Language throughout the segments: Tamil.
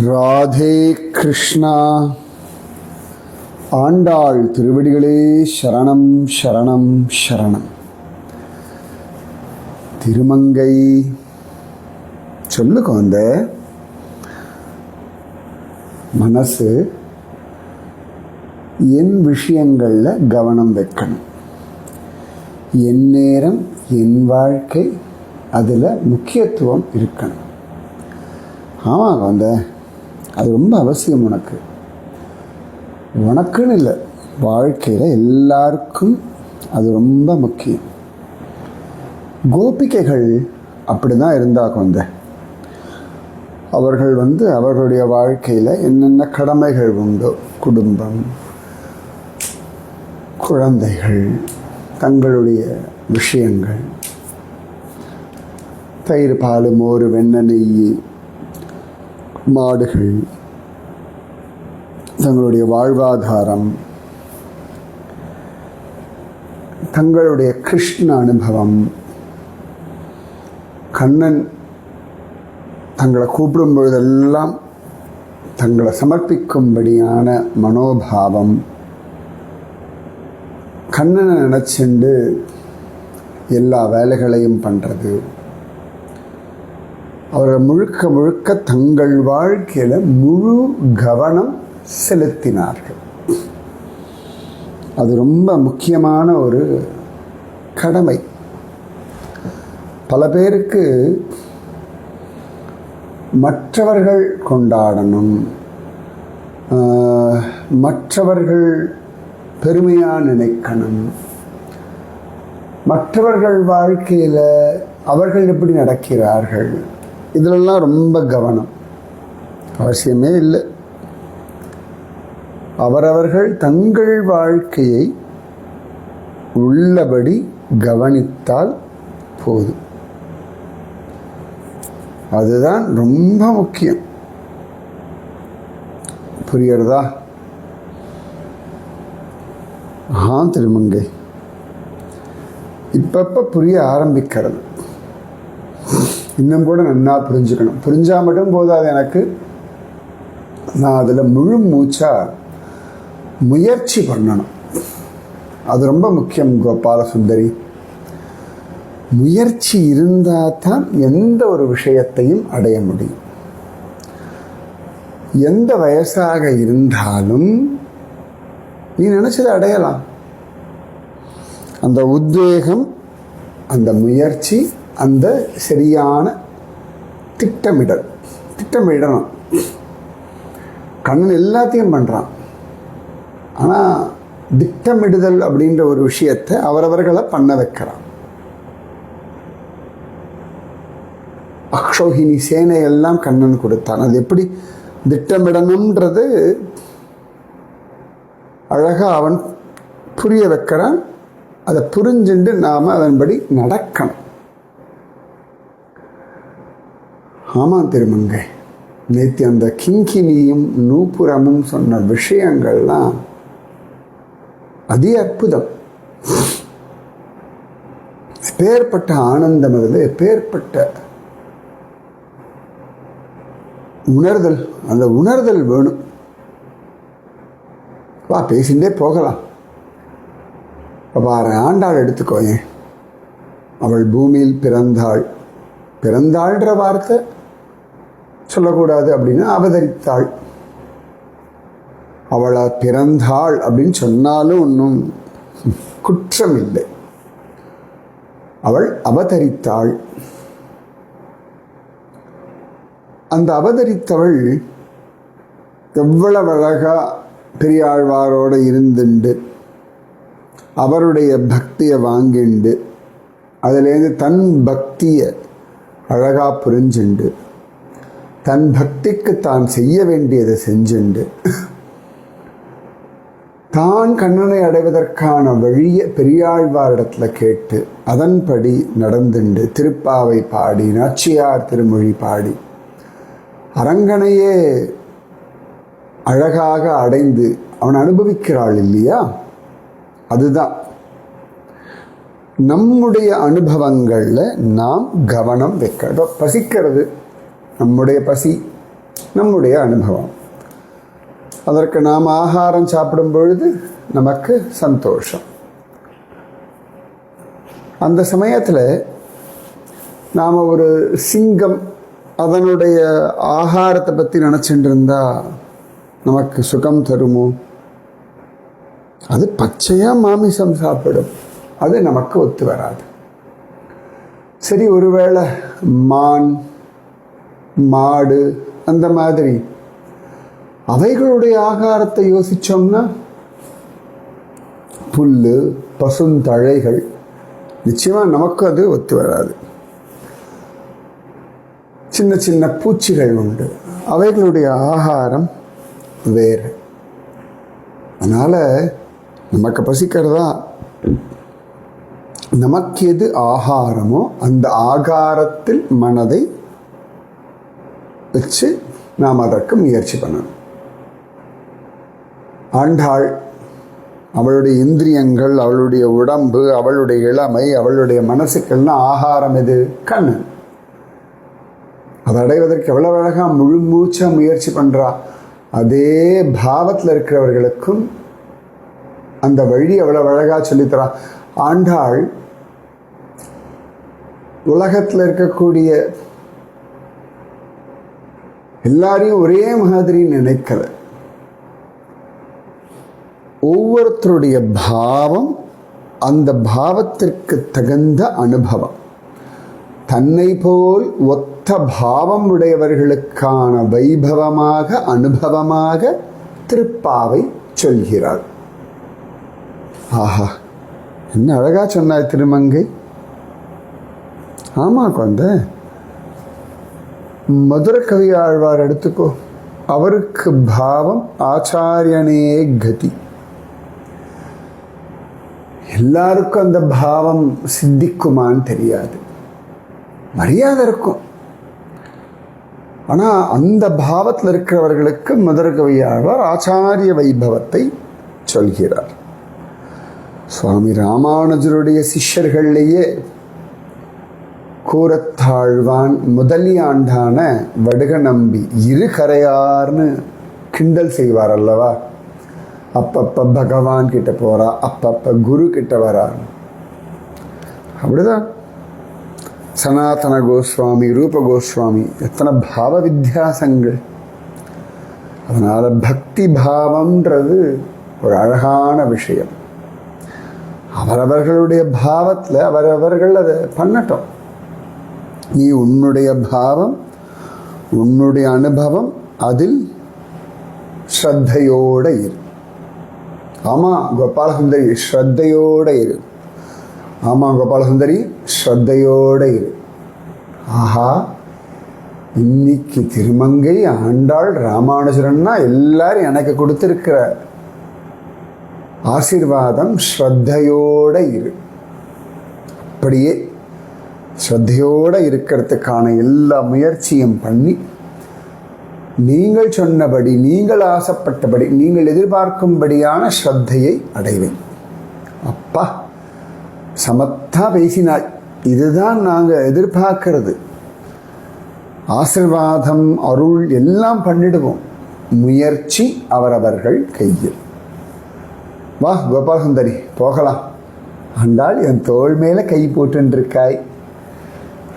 ராதே கிருஷ்ணா. ஆண்டாள் திருவடிகளே சரணம் சரணம் சரணம். திருமங்கை சொல்லு குழந்த, மனசு என் விஷயங்களில் கவனம் வைக்கணும். என் நேரம் என் வாழ்க்கை அதில் முக்கியத்துவம் இருக்கணும். ஆமாம் குழந்த, அது ரொம்ப அவசியம். உனக்குன்னு இல்லை, வாழ்க்கையில் எல்லாருக்கும் அது ரொம்ப முக்கியம். கோபிகைகள் அப்படி தான் இருந்தா குழந்த. அவர்கள் அவர்களுடைய வாழ்க்கையில் என்னென்ன கடமைகள் உண்டோ, குடும்பம், குழந்தைகள், தங்களுடைய விஷயங்கள், தயிர், பால், மோர், வெண்ணெய், நெய், மாடுகள், தங்களுடைய வாழ்வாதாரம், தங்களுடைய கிருஷ்ண அனுபவம், கண்ணன் தங்களை கூப்பிடும் பொழுதெல்லாம் தங்களை சமர்ப்பிக்கும்படியான மனோபாவம், கண்ணனை நினச்சிண்டு எல்லா வேலைகளையும் பண்ணுறது, அவர்கள் முழுக்க முழுக்க தங்கள் வாழ்க்கையில் முழு கவனம் செலுத்தினார்கள். அது ரொம்ப முக்கியமான ஒரு கடமை. பல பேருக்கு மற்றவர்கள் கொண்டாடணும், மற்றவர்கள் பெருமையாக நினைக்கணும், மற்றவர்கள் வாழ்க்கையில் அவர்கள் எப்படி நடக்கிறார்கள், இதிலெல்லாம் ரொம்ப கவனம் அவசியமே இல்லை. அவரவர்கள் தங்கள் வாழ்க்கையை உள்ளபடி கவனித்தால் போதும். அதுதான் ரொம்ப முக்கியம். புரியுறதா? திருமங்கை இப்பப்போ புரிய ஆரம்பிக்கிறது. இன்னும் கூட நன்னா புரிஞ்சுக்கணும். புரிஞ்சால் மட்டும் போதாது எனக்கு. நான் அதில் முழு மூச்சாக முயற்சி பண்ணணும். அது ரொம்ப முக்கியம் கோபால சுந்தரி. முயற்சி இருந்தால் தான் எந்த ஒரு விஷயத்தையும் அடைய முடியும். எந்த வயசாக இருந்தாலும் நீ நினச்சதை அடையலாம். அந்த உத்வேகம், அந்த முயற்சி, அந்த சரியான திட்டமிடணும். கண்ணன் எல்லாத்தையும் பண்ணுறான். ஆனால் திட்டமிடுதல் அப்படின்ற ஒரு விஷயத்தை அவரவர்களை பண்ண வைக்கிறான். அக்ஷோகினி சேனையெல்லாம் கண்ணன் கொடுத்தான். அது எப்படி திட்டமிடணுன்றது அழகாக அவன் புரிய வைக்கிறான். அதை புரிஞ்சுண்டு நாம் அதன்படி நடக்கணும். ஆமாம் திருமங்கை, நேற்று அந்த கிங்கினியும் நூபுரமும் சொன்ன விஷயங்கள்லாம் அதி அற்புதம். எப்பேற்பட்ட ஆனந்தம், அதில் எப்பேற்பட்ட உணர்தல். அந்த உணர்தல் வேணும். வா, பேசிகிட்டே போகலாம். பாரு, ஆண்டாள் எடுத்துக்கோயேன். அவள் பூமியில் பிறந்தாள்ன்ற வார்த்தை சொல்லக்கூடாது அப்படின்னா அவதரித்தாள். அவளை பிறந்தாள் அப்படின்னு சொன்னாலும் ஒன்றும் குற்றம் இல்லை. அவள் அவதரித்தாள். அந்த அவதரித்தவள் எவ்வளவு அழகா பெரியாழ்வாரோடு இருந்துண்டு அவருடைய பக்தியை வாங்கிண்டு அதிலேருந்து தன் பக்தியை அழகா புரிஞ்சுண்டு தன் பக்திக்கு தான் செய்ய வேண்டியதை செஞ்சுண்டு தான் கண்ணனை அடைவதற்கான வழியை பெரியாழ்வாரிடத்தில் கேட்டு அதன்படி நடந்துண்டு திருப்பாவை பாடி நாச்சியார் திருமொழி பாடி அரங்கனையே அழகாக அடைந்து அவன் அனுபவிக்கிறாள் இல்லையா? அதுதான் நம்முடைய அனுபவங்களில் நாம் கவனம் வைக்க. பசிக்கிறது, நம்முடைய பசி நம்முடைய அனுபவம். அதற்கு நாம் ஆகாரம் சாப்பிடும் பொழுது நமக்கு சந்தோஷம். அந்த சமயத்தில் நாம் ஒரு சிங்கம் அதனுடைய ஆகாரத்தை பற்றி நினச்சிட்டு இருந்தால் நமக்கு சுகம் தருமோ? அது பச்சையாக மாமிசம் சாப்பிடும், அது நமக்கு ஒத்து வராது. சரி, ஒருவேளை மான், மாடு அந்த மாதிரி அவைகளுடைய ஆகாரத்தை யோசித்தோம்னா புல், பசுந்தழைகள், நிச்சயமாக நமக்கு அது ஒத்து வராது. சின்ன சின்ன பூச்சிகள் உண்டு, அவைகளுடைய ஆகாரம் வேறு. அதனால் நமக்கு பசிக்கிறதா, நமக்கு எது ஆகாரமோ அந்த ஆகாரத்தில் மனதை வச்சு நாம் அதற்கு முயற்சி பண்ணணும். ஆண்டாள் அவளுடைய இந்திரியங்கள், அவளுடைய உடம்பு, அவளுடைய இளமை, அவளுடைய மனசுக்கெல்லாம் ஆகாரம் எது? கண். அதை அடைவதற்கு எவ்வளவு அழகாக முழு மூச்சா முயற்சி பண்ணுறா. அதே பாவத்தில் இருக்கிறவர்களுக்கும் அந்த வழி எவ்வளவு அழகாக சொல்லித்தரா. ஆண்டாள் உலகத்தில் இருக்கக்கூடிய எல்லாரையும் ஒரே மாதிரி நினைக்கல. ஒவ்வொருத்தருடைய பாவம், அந்த பாவத்திற்கு தகுந்த அனுபவம். தன்னை போல் ஒத்த பாவம் உடையவர்களுக்கான வைபவமாக, அனுபவமாக திருப்பாவை சொல்கிறாள். ஆஹா, என்ன அழகா சொன்னாய் திருமங்கை. ஆமா குழந்தை, மதுர கவி ஆழ்வார் எடுத்துக்கோ. அவருக்கு பாவம் ஆச்சாரியனே கதி. எல்லாருக்கும் அந்த பாவம் சித்திக்குமான்னு தெரியாது, மரியாதை இருக்கும். ஆனால் அந்த பாவத்தில் இருக்கிறவர்களுக்கு மதுர கவி ஆழ்வார் ஆச்சாரிய வைபவத்தை சொல்கிறார். சுவாமி ராமானுஜருடைய சிஷ்யர்கள்லேயே கூரத்தாழ்வான் முதலியாண்டான வடுக நம்பி இரு கரையார்னு கிண்டல் செய்வார் அல்லவா. அப்பப்ப பகவான் கிட்ட போறா, அப்பப்ப குரு கிட்ட வரார். அப்படிதான் சனாதன கோஸ்வாமி, ரூப கோஸ்வாமி, எத்தனை பாவ வித்தியாசங்கள். அதனால பக்தி பாவம்ன்றது ஒரு அழகான விஷயம். அவரவர்களுடைய பாவத்தில் அவரவர்கள் அதை பண்ணட்டும். நீ உன்னுடைய பாவம், உன்னுடைய அனுபவம், அதில் ஸ்ரத்தையோடு இரு. ஆமாம் கோபாலசுந்தரி, ஸ்ரத்தையோடு இரு. ஆமாம் கோபாலசுந்தரி, ஸ்ரத்தையோடு இரு. ஆஹா, இன்னைக்கு திருமங்கை ஆண்டாள் ராமானுஜரன்னா எல்லாரும் எனக்கு கொடுத்திருக்கிற ஆசீர்வாதம் ஸ்ரத்தையோடு இரு. அப்படியே ஸ்ரத்தையோடு இருக்கிறதுக்கான எல்லா முயற்சியும் பண்ணி நீங்கள் சொன்னபடி, நீங்கள் ஆசைப்பட்டபடி, நீங்கள் எதிர்பார்க்கும்படியான ஸ்ரத்தையை அடைவேன். அப்பா சமத்தா பேசினாள். இதுதான் நாங்கள் எதிர்பார்க்கிறது. ஆசீர்வாதம், அருள் எல்லாம் பண்ணிடுவோம். முயற்சி அவரவர்கள் கையில். வா கோபாலசுந்தரி, போகலாம். ஆண்டாள் என் தோள் மேலே கை போட்டுருக்காய்,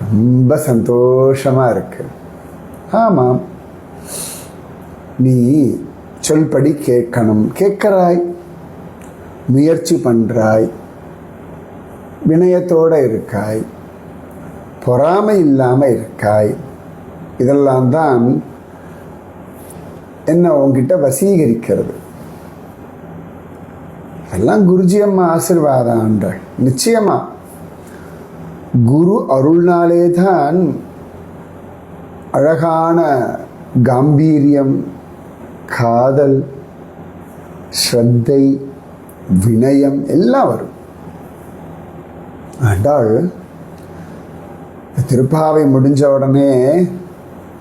ரொம்ப சந்தோஷமா இருக்கு. ஆமாம், நீ சொல்படி கேட்கணும், கேட்கிறாய், முயற்சி பண்றாய், வினயத்தோட இருக்காய், பொறாமை இல்லாம இருக்காய். இதெல்லாம் தான் என்ன உங்ககிட்ட வசீகரிக்கிறது. எல்லாம் குருஜி அம்மா ஆசீர்வாதம் ஆண்டாள். நிச்சயமா குரு அருள்னாலே தான் அழகான காம்பீரியம், காதல், ஸ்ரத்தை, வினயம் எல்லாம் வரும். ஆண்டாள் திருப்பாவை முடிஞ்ச உடனே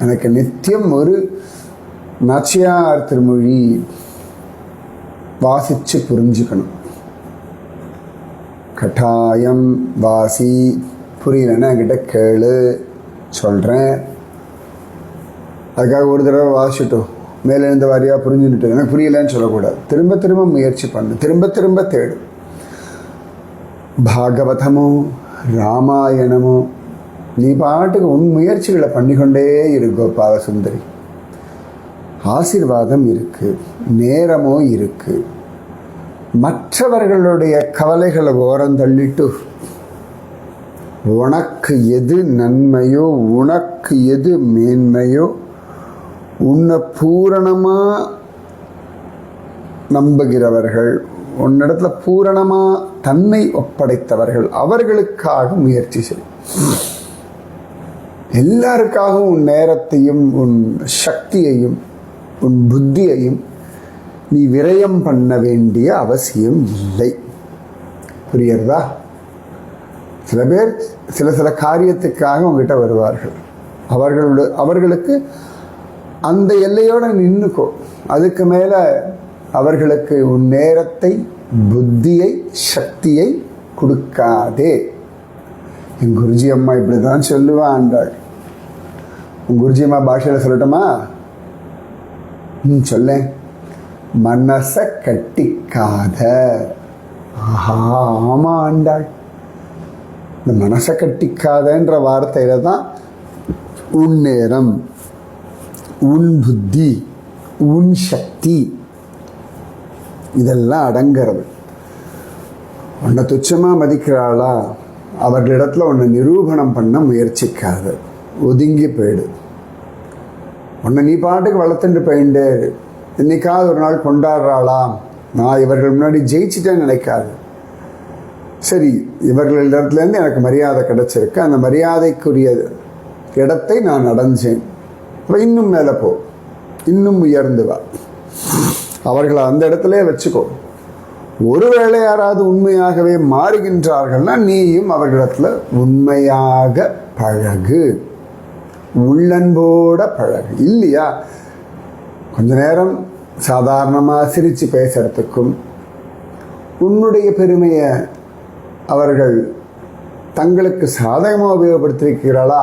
எனக்கு நித்தியம் ஒரு நாச்சியார் திருமொழி வாசிச்சு புரிஞ்சுக்கணும். கட்டாயம் வாசி, புரியலன்னா என்கிட்ட கேளு, சொல்கிறேன். அதுக்காக ஒரு தடவை வாசிட்டோம், மேலே இருந்த வாரியாக புரிஞ்சுட்டு எனக்கு புரியலன்னு சொல்லக்கூடாது. திரும்ப திரும்ப முயற்சி பண்ணு, திரும்ப திரும்ப தேடு. பாகவதமோ ராமாயணமோ நீ பாட்டுக்கு உன் முயற்சிகளை பண்ணிக்கொண்டே இரு கோபால சுந்தரி. ஆசீர்வாதம் இருக்கு, நேரமோ இருக்கு. மற்றவர்களுடைய கவலைகளை ஓரம் தள்ளிட்டு உனக்கு எது நன்மையோ, உனக்கு எது மேன்மையோ, உன்னை பூரணமாக நம்புகிறவர்கள், உன்னிடத்துல பூரணமாக தன்னை ஒப்படைத்தவர்கள், அவர்களுக்காக முயற்சி செய். எல்லாருக்காகவும் உன் நேரத்தையும் உன் சக்தியையும் உன் புத்தியையும் நீ விரயம் பண்ண வேண்டிய அவசியம் இல்லை. புரியுறதா? சில பேர் சில காரியத்துக்காக உங்ககிட்ட வருவார்கள். அவர்களுக்கு அந்த எல்லையோடு நின்றுக்கோ. அதுக்கு மேலே அவர்களுக்கு உன் நேரத்தை, புத்தியை, சக்தியை கொடுக்காதே. என் குருஜி அம்மா இப்படி தான் சொல்லுவா ஆண்டாள். உன் குருஜி அம்மா பாஷையில் சொல்லட்டுமா? சொல்லேன். மனசை கட்டிக்காத. ஆஹா, ஆமா ஆண்டாள். இந்த மனசை கட்டிக்காதன்ற வார்த்தையில தான் உன் நேரம், உன் புத்தி, உன் சக்தி இதெல்லாம் அடங்கிறது. உன்னை துச்சமாக மதிக்கிறாளா, அவர்களிடத்துல உன்னை நிரூபணம் பண்ண முயற்சிக்காத, ஒதுங்கி போயிடு. உன்னை நீ பாட்டுக்கு வளர்த்துட்டு போயிட்டே இரு. இன்னைக்காவது ஒரு நாள் கொண்டாடுறாளா, நான் இவர்கள் முன்னாடி ஜெயிச்சிட்டேன்னு நினைக்காது. சரி, இவர்களிடத்துலேருந்து எனக்கு மரியாதை கிடைச்சிருக்கு, அந்த மரியாதைக்குரிய இடத்தை நான் அடைஞ்சேன், இப்போ இன்னும் மேலே போ, இன்னும் உயர்ந்து வா. அவர்களை அந்த இடத்துல வச்சுக்கோ. ஒருவேளை யாராவது உண்மையாகவே மாறுகின்றார்கள்னா நீயும் அவர்களிடத்துல உண்மையாக பழகு, உள்ளன்போட பழகு. இல்லையா, கொஞ்ச நேரம் சாதாரணமாக சிரித்து பேசுறதுக்கும் உன்னுடைய பெருமையை அவர்கள் தங்களுக்கு சாதகமாக உபயோகப்படுத்திருக்கிறாளா,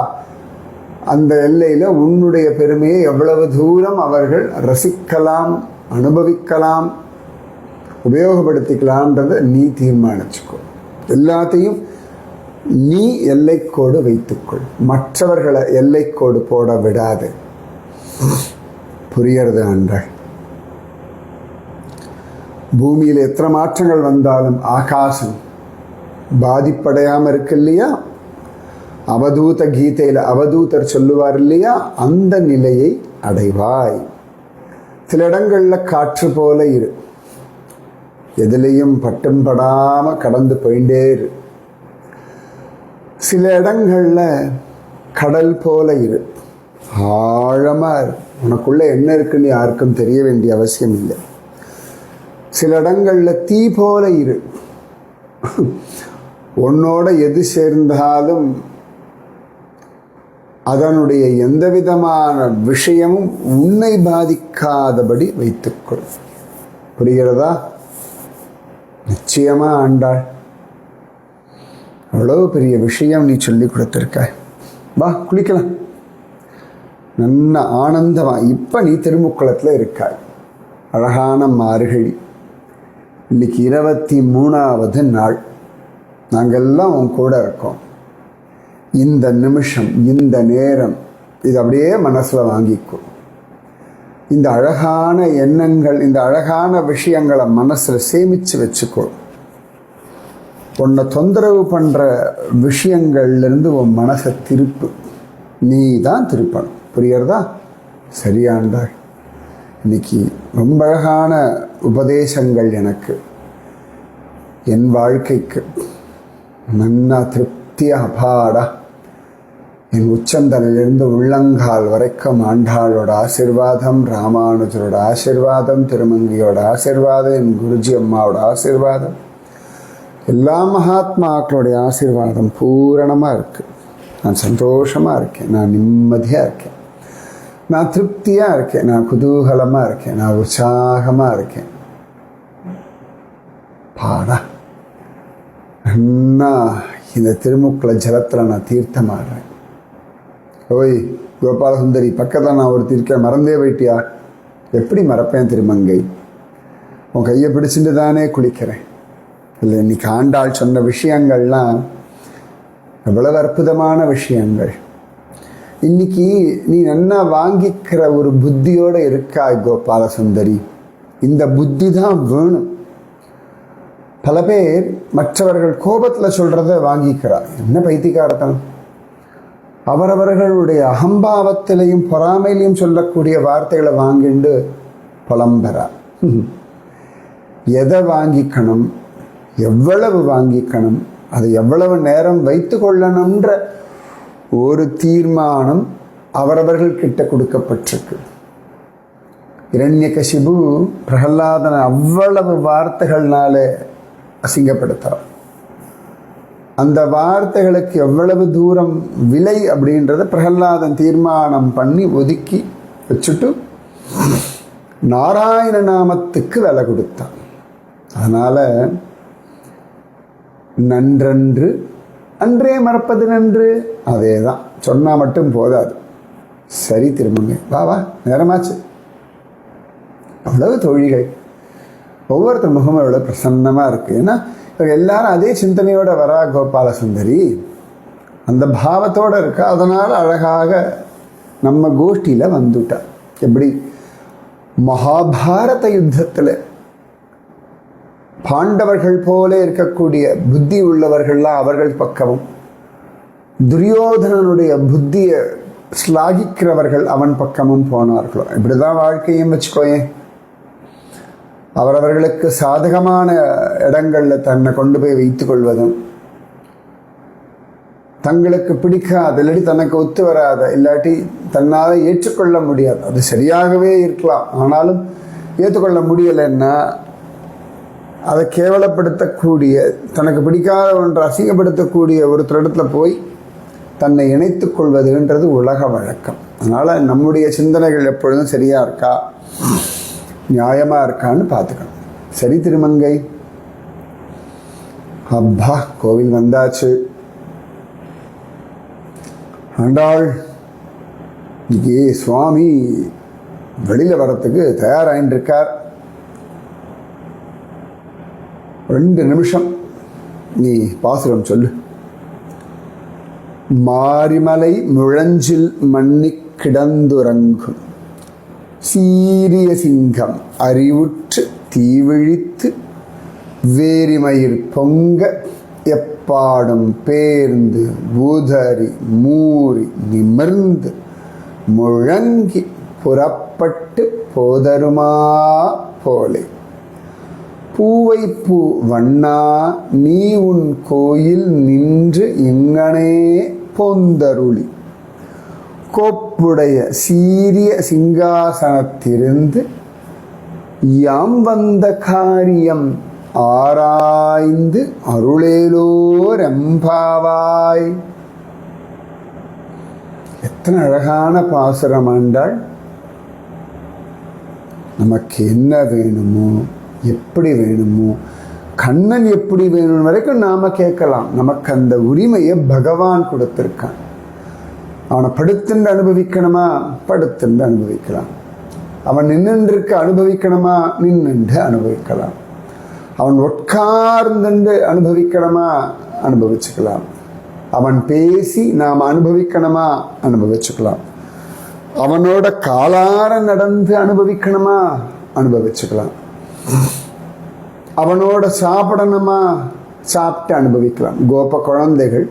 அந்த எல்லையில் உன்னுடைய பெருமையை எவ்வளவு தூரம் அவர்கள் ரசிக்கலாம், அனுபவிக்கலாம், உபயோகப்படுத்திக்கலாம்ன்றதை நீ தீர்மானிச்சுக்கோ. எல்லாத்தையும் நீ எல்லைக்கோடு வைத்துக்கொள், மற்றவர்களை எல்லைக்கோடு போட விடாது. புரியறது ஆண்டாள்? பூமியில் எத்தனை மாற்றங்கள் வந்தாலும் ஆகாசம் பாதிப்படையாமல் இருக்கு இல்லையா? அவதூத கீதையில் அவதூதர் சொல்லுவார் இல்லையா, அந்த நிலையை அடைவாய். சில இடங்களில் காற்று போல இரு, எதுலேயும் பட்டும் படாமல் கடந்து போயிட்டே இரு. சில இடங்களில் கடல் போல இரு, ஆழமாக இரு. உனக்குள்ளே என்ன இருக்குன்னு யாருக்கும் தெரிய வேண்டிய அவசியம் இல்லை. சில இடங்களில் தீ போல இரு, உன்னோட எது சேர்ந்தாலும் அதனுடைய எந்த விதமான விஷயமும் உன்னை பாதிக்காதபடி வைத்துக்கொள். புரிகிறதா? நிச்சயமா ஆண்டாள் அவ்வளோ பெரிய விஷயம் நீ சொல்லி கொடுத்துருக்காய். வா குளிக்கலாம், நல்ல ஆனந்தமா. இப்போ நீ திருமுக்குளத்தில் இருக்காய், அழகான மார்கழி. இன்னைக்கு 23வது நாள். நாங்கள்லாம் உன் கூட இருக்கோம். இந்த நிமிஷம், இந்த நேரம், இது அப்படியே மனசில் வாங்கிக்கும். இந்த அழகான எண்ணங்கள், இந்த அழகான விஷயங்களை மனசில் சேமித்து வச்சுக்கோ. உன்னை தொந்தரவு பண்ணுற விஷயங்கள்லேருந்து உன் மனசை திருப்பு. நீ தான் திருப்பணும். புரியறதா? சரியாண்டாள். இன்னைக்கு ரொம்ப அழகான உபதேசங்கள் எனக்கு என் வாழ்க்கைக்கு நன்னா திருப்தியா அபாடா. என் உச்சந்தலையிலிருந்து உள்ளங்கால் வரைக்கும் ஆண்டாளோட ஆசிர்வாதம், ராமானுஜரோட ஆசிர்வாதம், திருமங்கியோட ஆசிர்வாதம், என் குருஜி அம்மாவோட ஆசிர்வாதம், எல்லா மகாத்மாக்களுடைய ஆசீர்வாதம் பூரணமாக இருக்குது. நான் சந்தோஷமாக இருக்கேன், நான் நிம்மதியாக இருக்கேன், நான் திருப்தியாக இருக்கேன், நான் குதூகலமாக இருக்கேன், நான் உற்சாகமாக இருக்கேன். பாடா நன்னா இந்த திருமுக்குள ஜலத்தில் நான் தீர்த்தமாடுறேன். ஓய் கோபாலசுந்தரி பக்கத்தில் நான் ஒருத்தி இருக்கேன், மறந்தே போயிட்டியா? எப்படி மறப்பேன் திருமங்கை? உன் கையை பிடிச்சிட்டு தானே குளிக்கிறேன். இல்லை, இன்னைக்கு ஆண்டாள் சொன்ன விஷயங்கள்லாம் எவ்வளவு அற்புதமான விஷயங்கள். இன்னைக்கு நீ நல்லா வாங்கிக்கிற ஒரு புத்தியோடு இருக்காய் கோபாலசுந்தரி. இந்த புத்தி தான் வேணும். பல பேர் மற்றவர்கள் கோபத்தில் சொல்கிறத வாங்கிக்கிறார். என்ன பைத்தியக்காரத்தனம்! அவரவர்களுடைய அகம்பாவத்திலையும் பொறாமையிலையும் சொல்லக்கூடிய வார்த்தைகளை வாங்கிண்டு புலம்பெறா. எதை வாங்கிக்கணும், எவ்வளவு வாங்கிக்கணும், அதை எவ்வளவு நேரம் வைத்து கொள்ளணுன்ற ஒரு தீர்மானம் அவரவர்கள் கிட்ட கொடுக்கப்பட்டிருக்கு. இரண்யகசிபு பிரகலாதனை அவ்வளவு வார்த்தைகள்னால அசிங்கப்படுத்துறான். அந்த வார்த்தைகளுக்கு எவ்வளவு தூரம் விலை அப்படின்றத பிரகலாதன் தீர்மானம் பண்ணி ஒதுக்கி வச்சுட்டு நாராயண நாமத்துக்கு விலை கொடுத்தான். அதனால நன்றன்று அன்றே மறப்பது நன்று. அதே தான் சொன்னால் மட்டும் போதாது. சரி திருமங்கை, வா நேரமாச்சு. அவ்வளவு தோழிகள், ஒவ்வொருத்தர் முகமும் எவ்வளோ பிரசன்னமாக இருக்குது. ஏன்னா இவங்க எல்லாரும் அதே சிந்தனையோட வரா கோபாலசுந்தரி, அந்த பாவத்தோடு இருக்கா. அதனால் அழகாக நம்ம கோஷ்டியில் வந்துட்டா. எப்படி மகாபாரத யுத்தத்தில் பாண்டவர்கள் போல இருக்கக்கூடிய புத்தி உள்ளவர்கள்லாம் அவர்கள் பக்கமும், துரியோதனனுடைய புத்தியை ஸ்லாகிக்கிறவர்கள் அவன் பக்கமும் போனார்களோ. இப்படிதான் வாழ்க்கையும் வச்சுக்கோயேன். அவரவர்களுக்கு சாதகமான இடங்களில் தன்னை கொண்டு போய் வைத்துக் கொள்வதும், தங்களுக்கு பிடிக்காத இல்லாட்டி தனக்கு ஒத்து வராத இல்லாட்டி தன்னால் ஏற்றுக்கொள்ள முடியாது, அது சரியாகவே இருக்கலாம் ஆனாலும் ஏற்றுக்கொள்ள முடியலைன்னா அதை கேவலப்படுத்தக்கூடிய, தனக்கு பிடிக்காத ஒன்று அசிங்கப்படுத்தக்கூடிய ஒருத்தரிடத்துல போய் தன்னை இணைத்துக் கொள்வதுன்றது உலக வழக்கம். அதனால் நம்முடைய சிந்தனைகள் எப்பொழுதும் சரியாக இருக்கா, நியாயமாக இருக்கான்னு பார்த்துக்கணும். சரி திருமங்கை, அப்பா கோவில் வந்தாச்சு. ஆண்டாள் இன்னைக்கு சுவாமி வெளியில் வரத்துக்கு தயாராகின்னு இருக்கார். 2 நிமிஷம் நீ பாசுரம் சொல்லு. மாரிமலை முழஞ்சில் மண்ணி கிடந்துறங்கும் சீரிய சிங்கம் அறிவுற்று தீவிழித்து வேரிமயிர் பொங்க எப்பாடும் பேர்ந்து ஊதறி மூறி நிமிர்ந்து முழங்கி புறப்பட்டு போதருமா போலே பூவை பூ வண்ணா நீ உன் கோயில் நின்று இங்கனே பொந்தருளி கோப்புடைய சீரிய சிங்காசனத்திலிருந்து யாம் வந்த காரியம் ஆராய்ந்து அருளேலோர் எம்பாவாய். எத்தனை அழகான பாசுரம் ஆண்டாள். நமக்கு என்ன வேணுமோ, எப்படி வேணுமோ, கண்ணன் எப்படி வேணும் வரைக்கும் நாம கேட்கலாம். நமக்கு அந்த உரிமையை பகவான் கொடுத்திருக்கான். அவனை படுத்துண்டு அனுபவிக்கணுமா, படுத்துண்டு அனுபவிக்கலாம். அவன் நின்றுக்க அனுபவிக்கணுமா, நின்று அனுபவிக்கலாம். அவன் உட்கார்ந்து அனுபவிக்கணுமா, அனுபவிச்சுக்கலாம். அவன் பேசி நாம் அனுபவிக்கணுமா, அனுபவிச்சுக்கலாம். அவனோட காலார நடந்து அனுபவிக்கணுமா, அனுபவிச்சுக்கலாம். அவனோட சாப்பிடணுமா, சாப்பிட்டு அனுபவிக்கலாம். கோப குழந்தைகள்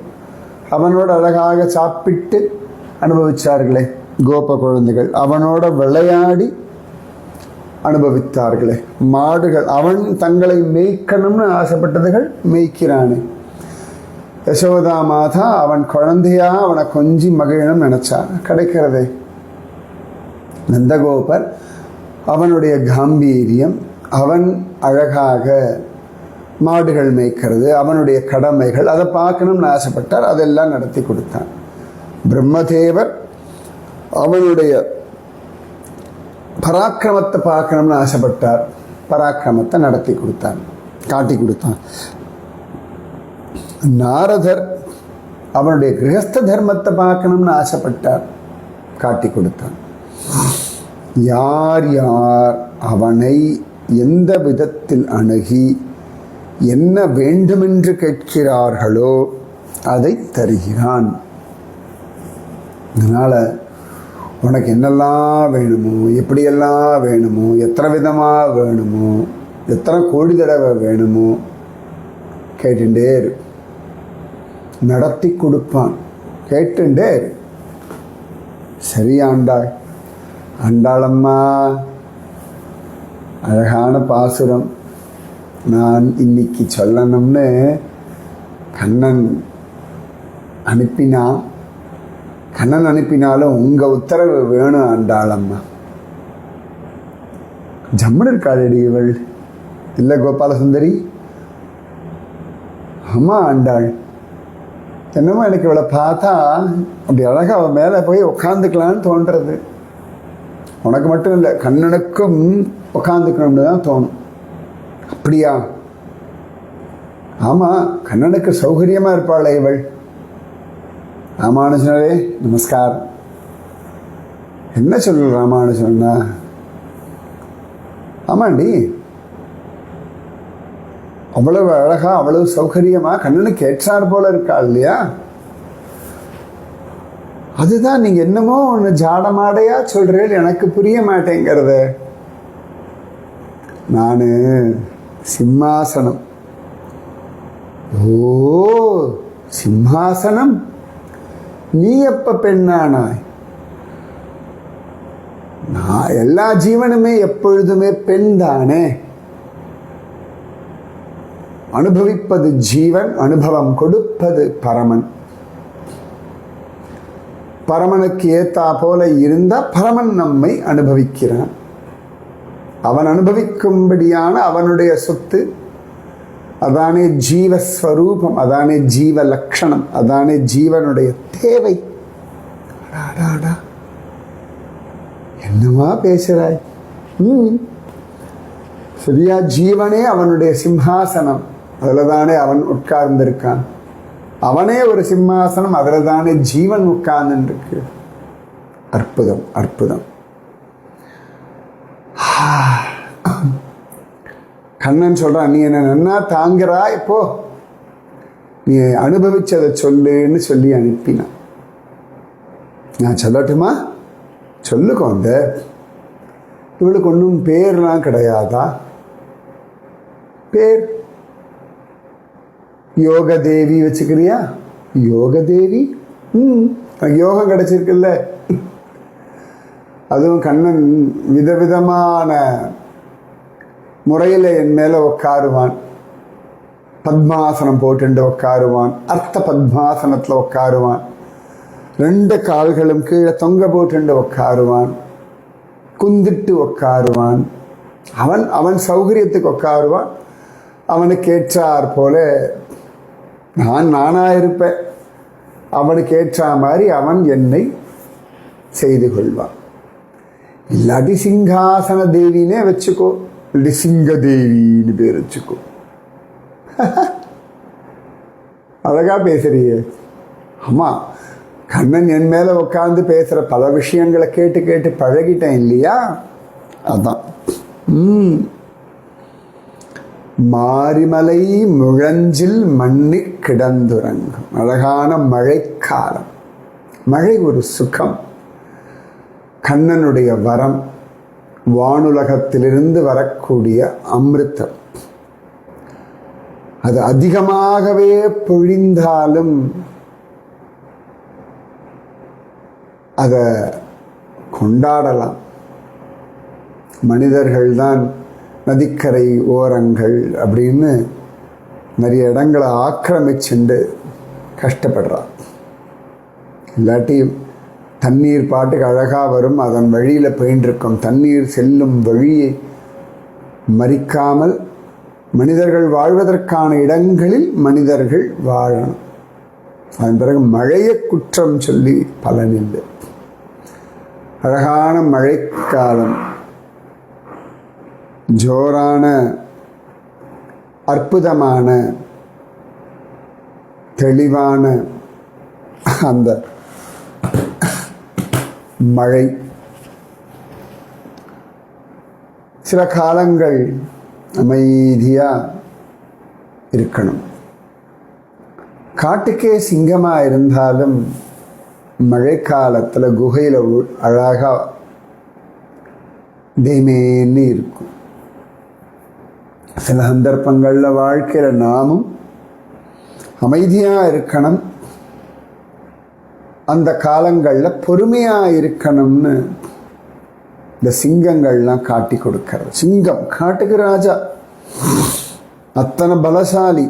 அவனோட அழகாக சாப்பிட்டு அனுபவிச்சார்களே, கோப குழந்தைகள் அவனோட விளையாடி அனுபவித்தார்களே. மாடுகள் அவன் தங்களை மேய்க்கணும்னு ஆசைப்பட்டதுகள் மேய்க்கிறானே. யசோதா மாதா அவன் குழந்தையா அவனை கொஞ்சி மகிழணும் நினைச்சா, கிடைக்கிறதே. நந்தகோபர் அவனுடைய காம்பீரியம், அவன் அழகாக மாடுகள் மேய்க்கிறது, அவனுடைய கடமைகள், அதை பார்க்கணும்னு ஆசைப்பட்டார், அதெல்லாம் நடத்தி கொடுத்தான். பிரம்மதேவர் அவனுடைய பராக்கிரமத்தை பார்க்கணும்னு ஆசைப்பட்டார், பராக்கிரமத்தை நடத்தி கொடுத்தான், காட்டி கொடுத்தான். நாரதர் அவனுடைய கிரகஸ்த தர்மத்தை பார்க்கணும்னு ஆசைப்பட்டார், காட்டி கொடுத்தான். யார் யார் அவனை எந்த விதத்தில் அணுகி என்ன வேண்டுமென்று கேட்கிறார்களோ அதை தருகிறான். அதனால் உனக்கு என்னெல்லாம் வேணுமோ, எப்படியெல்லாம் வேணுமோ, எத்தனை விதமாக வேணுமோ, எத்தனை கோடி தடவை வேணுமோ கேட்டுட்டே இரு. நடத்தி கொடுப்பான். கேட்டுட்டே இரு. சரி ஆண்டாள். ஆண்டாளம்மா, அழகான பாசுரம். நான் இன்னைக்கு சொல்லணும்னு கண்ணன் அனுப்பினான். கண்ணன் அனுப்பினாலும் உங்கள் உத்தரவு வேணும் ஆண்டாளம்மா. ஜம்முன்னு இருக்காளடி இவள். இல்லை கோபாலசுந்தரி? ஆமாம் ஆண்டாள். என்னமோ எனக்கு இவளை பார்த்தா அப்படி அழகாக அவன் மேலே போய் உட்காந்துக்கலான்னு தோன்றது. உனக்கு மட்டும் இல்லை, கண்ணனுக்கும் உட்காந்துக்கணும்னு தான் தோணும். அப்படியா? ஆமாம், கண்ணனுக்கு சௌகரியமாக இருப்பாளே இவள். ராமானுஜனரே நமஸ்காரம். என்ன சொல்ல ராமானுஜனா? ஆமாண்டி, அவ்வளவு அழகா அவ்வளவு சௌகரியமா கண்ணனுக்கு ஏற்றார் போல இருக்கா இல்லையா? அதுதான் நீங்க என்னமோ ஒன்று ஜாடமாடையா சொல்றேன், எனக்கு புரிய மாட்டேங்கிறது. நான் சிம்மாசனம். ஓ சிம்மாசனம், நீ எப்ப பெண்ணானாய்? நான் எல்லா ஜீவனுமே எப்பொழுதுமே பெண் தானே. அனுபவிப்பது ஜீவன், அனுபவம் கொடுப்பது பரமன். பரமனுக்கு ஏத்தா போல இருந்தா பரமன் நம்மை அனுபவிக்கிறான். அவன் அனுபவிக்கும்படியான அவனுடைய சொத்து, அதானே ஜீவஸ்வரூபம், அதானே ஜீவ லட்சணம், அதானே ஜீவனுடைய தேவை. என்னமா பேசுறாய்? சரியா, ஜீவனே அவனுடைய சிம்ஹாசனம், அதில் தானே அவன் உட்கார்ந்திருக்கான். அவனே ஒரு சிம்மாசனம், அதில் தானே ஜீவன் உட்கார்ந்துருக்கு. அற்புதம் அற்புதம். கண்ணன் சொல்றான், நீ என்ன நன்னா தாங்கிறாய், போ, நீ அனுபவிச்சதை சொல்லுன்னு சொல்லி அனுப்பினான். நான் சொல்லட்டுமா? சொல்லுக்கோங்க. இவளுக்கு ஒன்றும் பேர்லாம் கிடையாதா? பேர் யோக தேவி வச்சுக்கிறியா? யோக தேவி, யோகம் கிடைச்சிருக்குல்ல. அதுவும் கண்ணன் விதவிதமான முறையில் என் மேலே உட்காருவான். பத்மாசனம் போட்டுண்டு உட்காருவான், அர்த்த பத்மாசனத்தில் உட்காருவான், 2 கால்களும் கீழே தொங்க போட்டுண்டு உட்காருவான், குந்திட்டு உட்காருவான். அவன் அவன் சௌகரியத்துக்கு உட்காருவான். அவனுக்கு ஏற்றார் போல நானாக இருப்பேன். அவனுக்கு ஏற்றா மாதிரி அவன் என்னை செய்து கொள்வான். இல்லாட்டி சிங்காசன தேவினே வச்சுக்கோ, இல்லாட்டி சிங்க தேவின்னு பேர் வச்சுக்கோ. அழகா பேசுறியே. ஆமா, கண்ணன் என் மேல உட்கார்ந்து பேசுற பல விஷயங்களை கேட்டு கேட்டு பழகிட்டேன் இல்லையா? அதான். மாரிமலை முழஞ்சில் மண்ணி கிடந்துறங்கும். அழகான மழைக்காலம். மழை ஒரு சுகம், கண்ணனுடைய வரம், வானுலகத்திலிருந்து வரக்கூடிய அமிர்தம். அது அதிகமாகவே பொழிந்தாலும் அதை கொண்டாடலாம். மனிதர்கள்தான் நதிக்கரை ஓரங்கள் அப்படின்னு நிறைய இடங்களை ஆக்கிரமிச்சுண்டு கஷ்டப்படுறான். இல்லாட்டி தண்ணீர் பாட்டுக்கு அழகாக வரும், அதன் வழியில் போயின்றிருக்கும். தண்ணீர் செல்லும் வழியை மறிக்காமல் மனிதர்கள் வாழ்வதற்கான இடங்களில் மனிதர்கள் வாழணும். அதன் பிறகு மழையை குற்றம் சொல்லி பலனில்லை. அழகான மழைக்காலம், ஜோரான அற்புதமான தெளிவான அந்த மழை. சில காலங்கள் அமைதியாக இருக்கணும். காட்டுக்கே சிங்கமாக இருந்தாலும் மழை காலத்தில் குகையில் அழகாக தெய்மேன்னு இருக்கும். சில சந்தர்ப்பங்களில் வாழ்க்கையில் நாமும் அமைதியாக இருக்கணும். அந்த காலங்களில் பொறுமையாக இருக்கணும்னு இந்த சிங்கங்கள்லாம் காட்டி கொடுக்கறது. சிங்கம் காட்டுக்கு ராஜா, அத்தனை பலசாலி.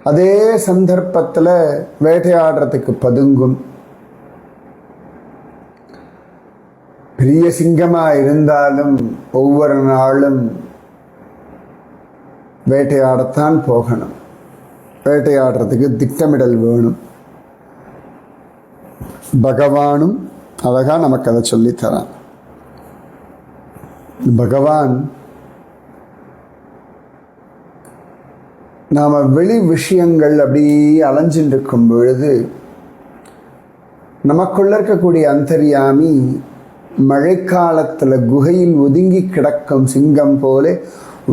அதே சந்தர்ப்பத்தில் வேட்டையாடுறதுக்கு பதுங்கும். பெரிய சிங்கமாக இருந்தாலும் ஒவ்வொரு நாளும் வேட்டையாடத்தான் போகணும். வேட்டையாடுறதுக்கு திட்டமிடல் வேணும். பகவானும் அழகா நமக்கு அதை சொல்லித்தரான். பகவான் நாம் வெளி விஷயங்கள் அப்படியே அலைஞ்சிட்டு இருக்கும் பொழுது நமக்குள்ள இருக்கக்கூடிய அந்தர்யாமி மழைக்காலத்தில் குகையில் ஒதுங்கி கிடக்கும் சிங்கம் போல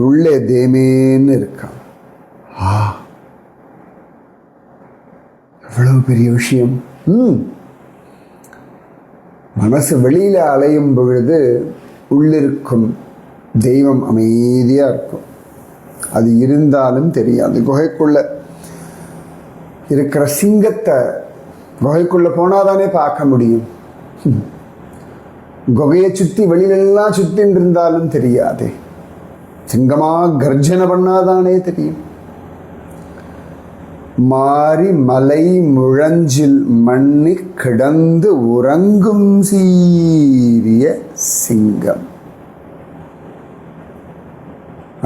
உள்ளே தேமேன்னு இருக்கான். எவ்வளவு பெரிய விஷயம். மனசு வெளியில் அலையும் பொழுது உள்ளிருக்கும் தெய்வம் அமைதியாக இருக்கும். அது இருந்தாலும் தெரியாது. குகைக்குள்ள இருக்கிற சிங்கத்தை குகைக்குள்ள போனாதானே பார்க்க முடியும். குகையை சுற்றி வெளியிலெல்லாம் சுத்தின்னு இருந்தாலும் தெரியாதே. சிங்கமா கர்ஜனை பண்ணாதானே தெரியும். மாறி மலை முழஞ்சில் மண்ணி கிடந்து உறங்கும் சீரிய சிங்கம்.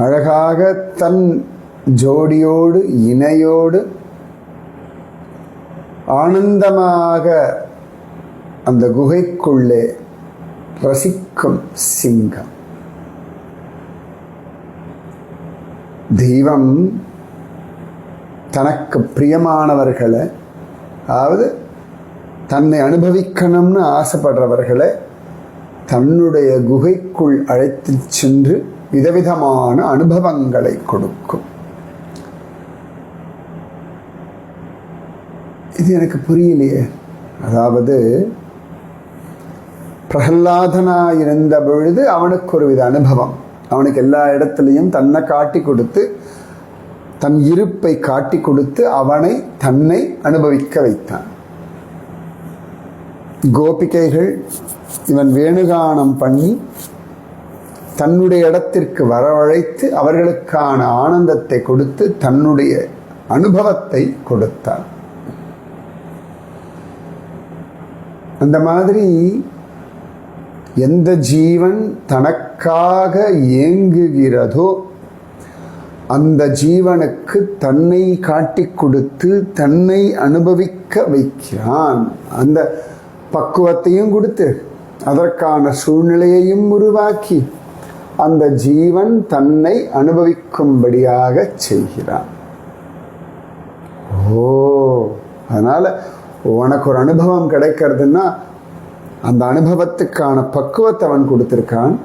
அழகாக தன் ஜோடியோடு இணையோடு ஆனந்தமாக அந்த குகைக்குள்ளே ரசிக்கும் சிங்கம். தெய்வம் தனக்கு பிரியமானவர்களை, அதாவது தன்னை அனுபவிக்கணும்னு ஆசைப்படுறவர்களை தன்னுடைய குகைக்குள் அழைத்து சென்று விதவிதமான அனுபவங்களை கொடுக்கும். இது எனக்கு புரியலையே. அதாவது பிரகலாதனாக இருந்த பொழுது அவனுக்கு ஒரு வித அனுபவம். அவனுக்கு எல்லா இடத்துலையும் தன்னை காட்டி கொடுத்து, தன் இருப்பை காட்டி கொடுத்து அவனை தன்னை அனுபவிக்க வைத்தான். கோபிகைகள் இவன் வேணுகானம் பண்ணி தன்னுடைய இடத்திற்கு வரவழைத்து அவர்களுக்கான ஆனந்தத்தை கொடுத்து தன்னுடைய அனுபவத்தை கொடுத்தான். அந்த மாதிரி எந்த ஜீவன் தனக்காக ஏங்குகிறதோ அந்த ஜீவனுக்கு தன்னை காட்டி கொடுத்து தன்னை அனுபவிக்க வைக்கிறான். அந்த பக்குவத்தையும் கொடுத்து அதற்கான சூழ்நிலையையும் உருவாக்கி அந்த ஜீவன் தன்னை அனுபவிக்கும்படியாக செய்கிறான். ஓ, அதனால உனக்கு ஒரு அனுபவம் கிடைக்கிறதுன்னா அந்த அனுபவத்துக்கான பக்குவத்தை அவன் கொடுத்திருக்கான்.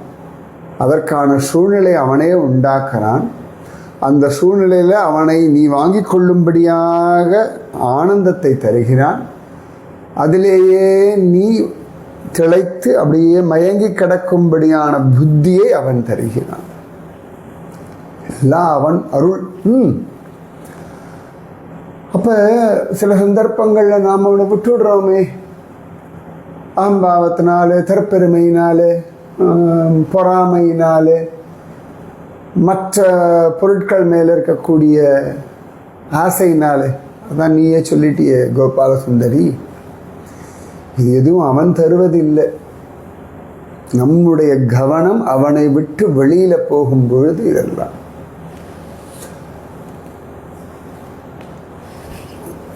அதற்கான சூழ்நிலை அவனே உண்டாக்குறான். அந்த சூழ்நிலையில் அவனை நீ வாங்கி கொள்ளும்படியாக ஆனந்தத்தை தருகிறான். அதிலேயே நீ திளைத்து அப்படியே மயங்கி கிடக்கும்படியான புத்தியை அவன் தருகிறான். எல்லாம் அவன் அருள். அப்ப சில சந்தர்ப்பங்கள்ல நாம் அவனை விட்டுடுறோமே. அகம்பாவத்தினாலே, தற்பெருமையினாலே, பொறாமையினாலே, மற்ற பொருட்கள் மேலே இருக்கக்கூடிய ஆசையினாலே. அதான் நீயே சொல்லிட்டியே கோபால சுந்தரி, இது எதுவும் அவன் தருவதில்லை. நம்முடைய கவனம் அவனை விட்டு வெளியில போகும் பொழுது இதெல்லாம்.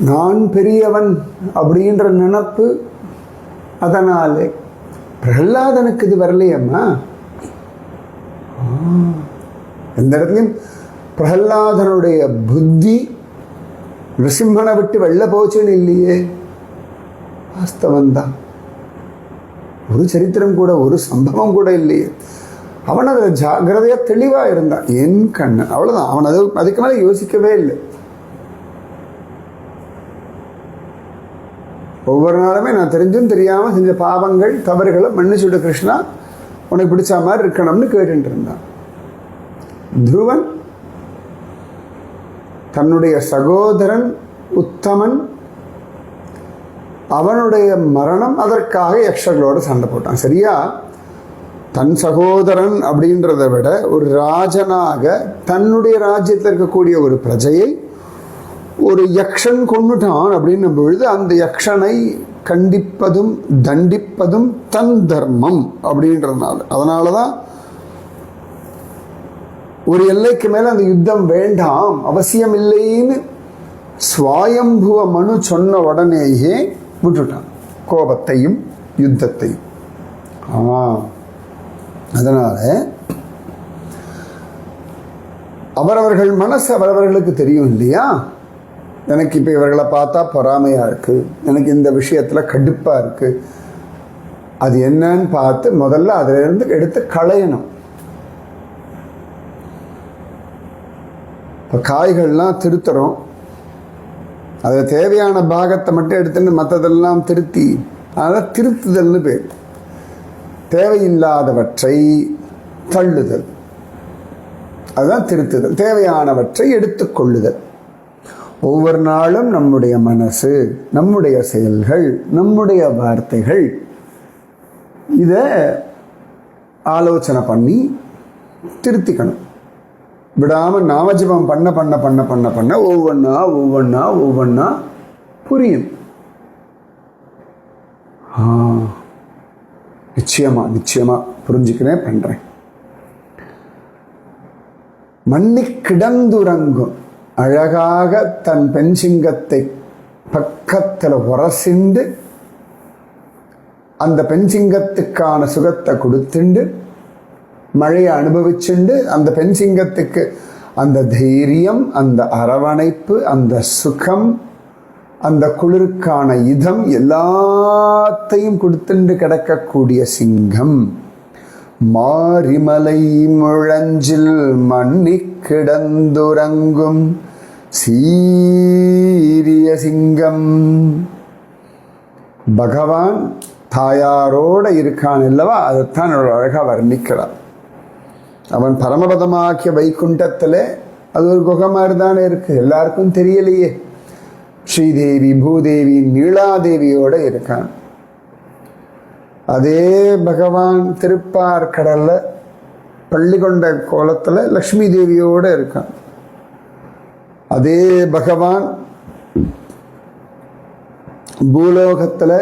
நான் பெரியவன் அப்படின்ற நினப்பு, அதனாலே பிரகலாதனுக்கு இது வரலையம்மா. எந்த இடத்துலையும் பிரகலாதனுடைய புத்தி நிருசிம்மனை விட்டு வெளில போச்சுன்னு இல்லையே. வாஸ்தவந்தான். ஒரு சரித்திரம் கூட, ஒரு சம்பவம் கூட இல்லையே. அவன் அதில் ஜாகிரதையாக தெளிவாக இருந்தான். என் கண்ணன், அவ்வளோதான். அவன் அதுக்கு மேலே யோசிக்கவே இல்லை. ஒவ்வொரு நாளுமே நான் தெரிஞ்சும் தெரியாமல் செஞ்ச பாவங்கள் தவறுகளை மன்னிச்சுடு கிருஷ்ணா, உனக்கு பிடிச்ச மாதிரி இருக்கணும்னு கேட்டுட்டு இருந்தான். துருவன் தன்னுடைய சகோதரன் உத்தமன், அவனுடைய மரணம், அதற்காக யக்ஷர்களோடு சண்டை போட்டான். சரியா? தன் சகோதரன் அப்படின்றத விட ஒரு ராஜனாக தன்னுடைய ராஜ்யத்தில் இருக்கக்கூடிய ஒரு பிரஜையை ஒரு யக்ஷன் கொண்டுட்டான் அப்படின்னும் பொழுது அந்த யக்ஷனை கண்டிப்பதும் தண்டிப்பதும் தன் தர்மம் அப்படின்றதுனால, அதனால தான் ஒரு எல்லைக்கு மேலே அந்த யுத்தம் வேண்டாம், அவசியம் இல்லைன்னு ஸ்வயம்புவ மனு சொன்ன உடனேயே விட்டுட்டான் கோபத்தையும் யுத்தத்தையும். அதனால அவரவர்கள் மனசு அவரவர்களுக்கு தெரியும் இல்லையா. எனக்கு இப்போ இவர்களை பார்த்தா பொறாமையாக இருக்குது, எனக்கு இந்த விஷயத்தில் கடுப்பாக இருக்குது, அது என்னன்னு பார்த்து முதல்ல அதிலிருந்து எடுத்து களையணும். இப்போ காய்கள்லாம் திருத்துறோம், அதில் தேவையான பாகத்தை மட்டும் எடுத்துன்னு மற்றதெல்லாம் திருத்தி, அதனால் திருத்துதல்னு பேர். தேவையில்லாதவற்றை தள்ளுதல், அதுதான் திருத்துதல். தேவையானவற்றை எடுத்துக்கொள்ளுதல். ஒவ்வொரு நாளும் நம்முடைய மனசு, நம்முடைய செயல்கள், நம்முடைய வார்த்தைகள் இதை ஆலோசனை பண்ணி திருத்திக்கணும். விடாமல் நாமஜபம் பண்ண பண்ண பண்ண பண்ண பண்ண ஒவ்வொன்றா ஒவ்வொன்றா ஒவ்வொன்றா புரியும். நிச்சயமா நிச்சயமா புரிஞ்சுக்கிறேன், பண்றேன். மன்னி கிடந்துறங்கும் அழகாக தன் பெண் சிங்கத்தை பக்கத்தில் உரசிண்டு அந்த பெண் சிங்கத்துக்கான சுகத்தை கொடுத்துண்டு மழையை அனுபவிச்சுண்டு அந்த பெண் சிங்கத்துக்கு அந்த தைரியம், அந்த அரவணைப்பு, அந்த சுகம், அந்த குளிருக்கான இதம் எல்லாத்தையும் கொடுத்துண்டு கிடக்கக்கூடிய சிங்கம். மாரிமலை முழஞ்சில் மன்னி கிடந்துறங்கும் சீரிய சிங்கம். பகவான் தாயாரோட இருக்கான் அல்லவா, அதைத்தான் அழகாக வர்ணிக்கிறார். அவன் பரமபதமாக்கிய வைகுண்டத்தில் அது ஒரு குகை மாதிரி தானே இருக்கு, எல்லாருக்கும் தெரியலையே. ஸ்ரீதேவி, பூதேவி, நீலாதேவியோட இருக்கான். அதே பகவான் திருப்பார்கடல்ல பள்ளி கொண்ட கோலத்தில் லக்ஷ்மி தேவியோட இருக்கான். அதே பகவான் பூலோகத்தில்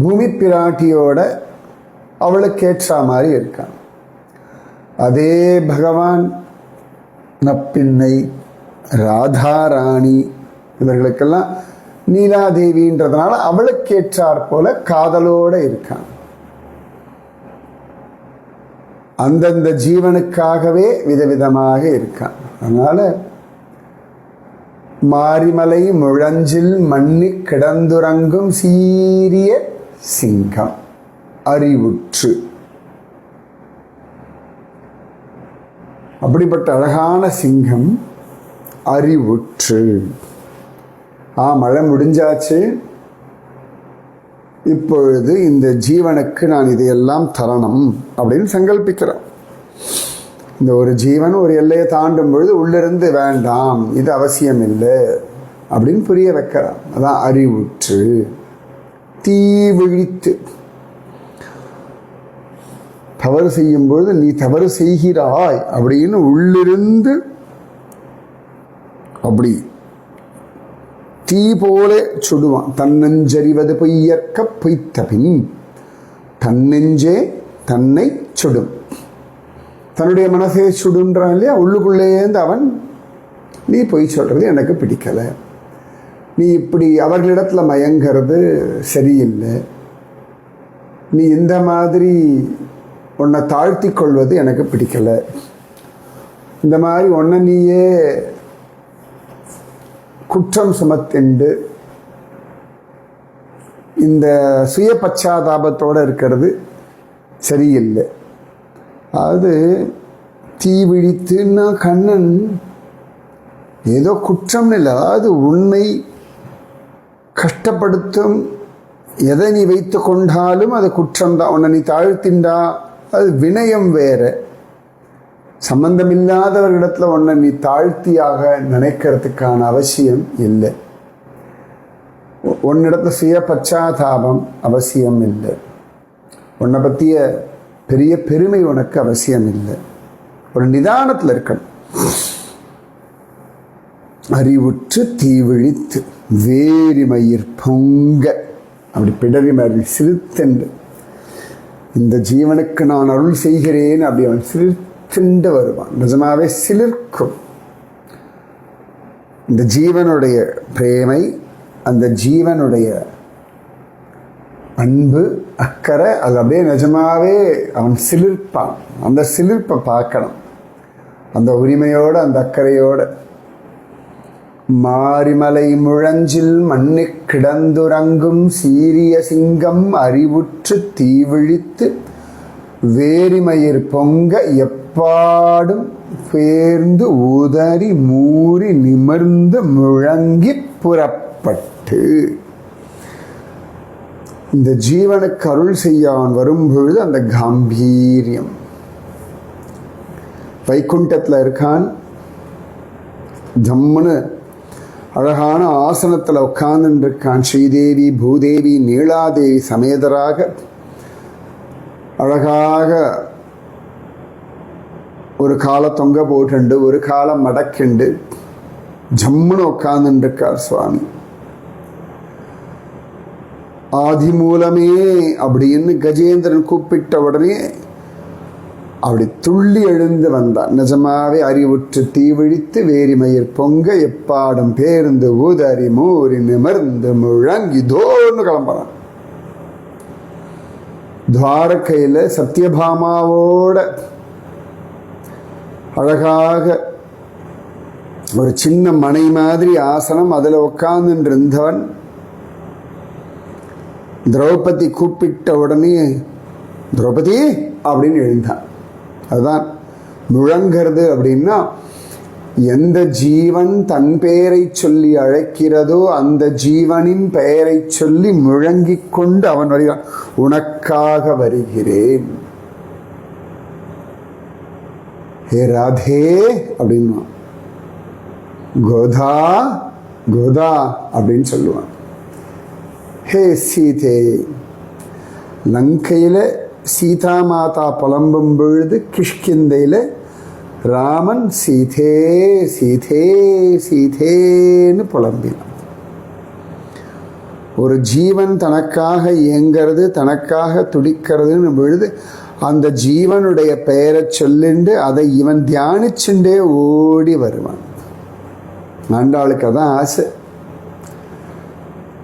பூமி பிராட்டியோட அவளுக்கு ஏற்ற மாதிரி இருக்கான். அதே பகவான் நப்பின்னை, ராதாராணி இவர்களுக்கெல்லாம் நீலாதேவின்றதுனால அவளுக்கு ஏற்றாற் போல காதலோட இருக்கான். அந்தந்த ஜீவனுக்காகவே விதவிதமாக இருக்கான். அதனால மாரிமலை முழஞ்சில் மன்னி கிடந்துறங்கும் சீரிய சிங்கம் அறிவுற்று. அப்படிப்பட்ட அழகான சிங்கம் அறிவுற்று. மழை முடிஞ்சாச்சு, இப்பொழுது இந்த ஜீவனுக்கு நான் இதையெல்லாம் தரணும் அப்படின்னு சங்கல்பிக்கிறோம். இந்த ஒரு ஜீவன் ஒரு எல்லையை தாண்டும் பொழுது உள்ளிருந்து வேண்டாம், இது அவசியம் இல்லை அப்படின்னு புரிய வைக்கிறான். அதான் அறிவுற்று. தீ விழித்து. தவறு செய்யும் பொழுது நீ தவறு செய்கிறாய் அப்படின்னு உள்ளிருந்து அப்படி தீ போல சுடுவான். தன்னஞ்சறிவது பொய்யற்க பொய்த்தபின் தன்னெஞ்சே தன்னை சுடும். தன்னுடைய மனசே சுடுன்றான் இல்லையா, உள்ளுக்குள்ளேருந்து அவன் நீ பொய் சொல்றது எனக்கு பிடிக்கலை, நீ இப்படி அவர்களிடத்துல மயங்கிறது சரியில்லை, நீ இந்த மாதிரி உன்னை தாழ்த்தி கொள்வது எனக்கு பிடிக்கலை, இந்த மாதிரி உன்னை நீயே குற்றம் சுமத்திண்டு இந்த சுய பச்சாதாபத்தோடு இருக்கிறது சரியில்லை. அது தீ விழித்துன்னா கண்ணன் ஏதோ குற்றம் இல்லை, அதாவது உன்னை கஷ்டப்படுத்தும் எதை நீ வைத்து கொண்டாலும் அது குற்றம்தான். உன்னை நீ தாழ்த்தின்றா அது வினயம் வேற. சம்பந்தமில்லாதவர்களிடத்துல உன்னை நீ தாழ்த்தியாக நினைக்கிறதுக்கான அவசியம் இல்லை. உன்னிடத்துல சுய பச்சாதாபம் அவசியம் இல்லை. உன்னை பற்றிய பெரிய பெருமை உனக்கு அவசியம் இல்லை. ஒரு நிதானத்தில் இருக்கணும். அறிவுற்று தீவிழித்து வேரிமயிர் பொங்க, அப்படி பிடரி மாதிரி சிரித்தென்று இந்த ஜீவனுக்கு நான் அருள் செய்கிறேன் அப்படி அவன் சிரித்துண்டு வருவான். நிஜமாவே சிலிர்க்கும் இந்த ஜீவனுடைய பிரேமை, அந்த ஜீவனுடைய அன்பு அக்கறை, அது அப்படியே நிஜமாவே அவன் சிலிர்ப்பான். அந்த சிலிர்ப்பை பார்க்கணும், அந்த உரிமையோடு அந்த அக்கறையோடு. மாரிமலை முழஞ்சில் மண்ணி கிடந்துறங்கும் சீரிய சிங்கம் அறிவுற்று தீவிழித்து வேரிமயிர் பொங்க எப்பாடும் பேர்ந்து உதறி மூறி நிமிர்ந்து முழங்கி புறப்பட்டு. இந்த ஜீவனுக்கு அருள் செய்ய அவன் வரும்பொழுது அந்த காம்பீரியம். வைகுண்டத்தில் இருக்கான், ஜம்முன்னு அழகான ஆசனத்தில் உட்கார்ந்து இருக்கான். ஸ்ரீதேவி பூதேவி நீலாதேவி சமேதராக அழகாக ஒரு காலை தொங்க போட்டுண்டு ஒரு காலை மடக்கிண்டு ஜம்முன்னு உட்கார்ந்து இருக்கார் சுவாமி. ஆதி மூலமே அப்படின்னு கஜேந்திரன் கூப்பிட்ட உடனே அப்படி துள்ளி எழுந்து வந்தான். நிஜமாவே அறிவுற்று தீவிழித்து வேரிமயிர் பொங்க எப்பாடும் பேருந்து ஊதறி மூறி நிமிர்ந்து முழங்கி தோன்னு கிளம்புறான். துவாரகையில் சத்யபாமாவோட அழகாக ஒரு சின்ன மனை மாதிரி ஆசனம், அதில் உட்கார்ந்து இருந்தவன் திரௌபதி கூப்பிட்ட உடனே திரௌபதி அப்படின்னு எழுந்தான். அதுதான் முழங்கிறது. அப்படின்னா எந்த ஜீவன் தன் பெயரை சொல்லி அழைக்கிறதோ அந்த ஜீவனின் பெயரை சொல்லி முழங்கிக் கொண்டு அவன் வருகிறான். உனக்காக வருகிறேன் ஹே ராதே அப்படின்னா, கோதா கோதா அப்படின்னு சொல்லுவான். ஹே சீதே, லங்கையில் சீதா மாதா புலம்பும் பொழுது கிஷ்கிந்தையில் ராமன் சீதே சீதே சீதேன்னு புலம்பினான். ஒரு ஜீவன் தனக்காக இயங்கிறது, தனக்காக துடிக்கிறதுன்னு பொழுது அந்த ஜீவனுடைய பெயரை சொல்லிண்டு அதை இவன் தியானிச்சுண்டே ஓடி வருவான். ஆண்டாளுக்கு அதான் ஆசை.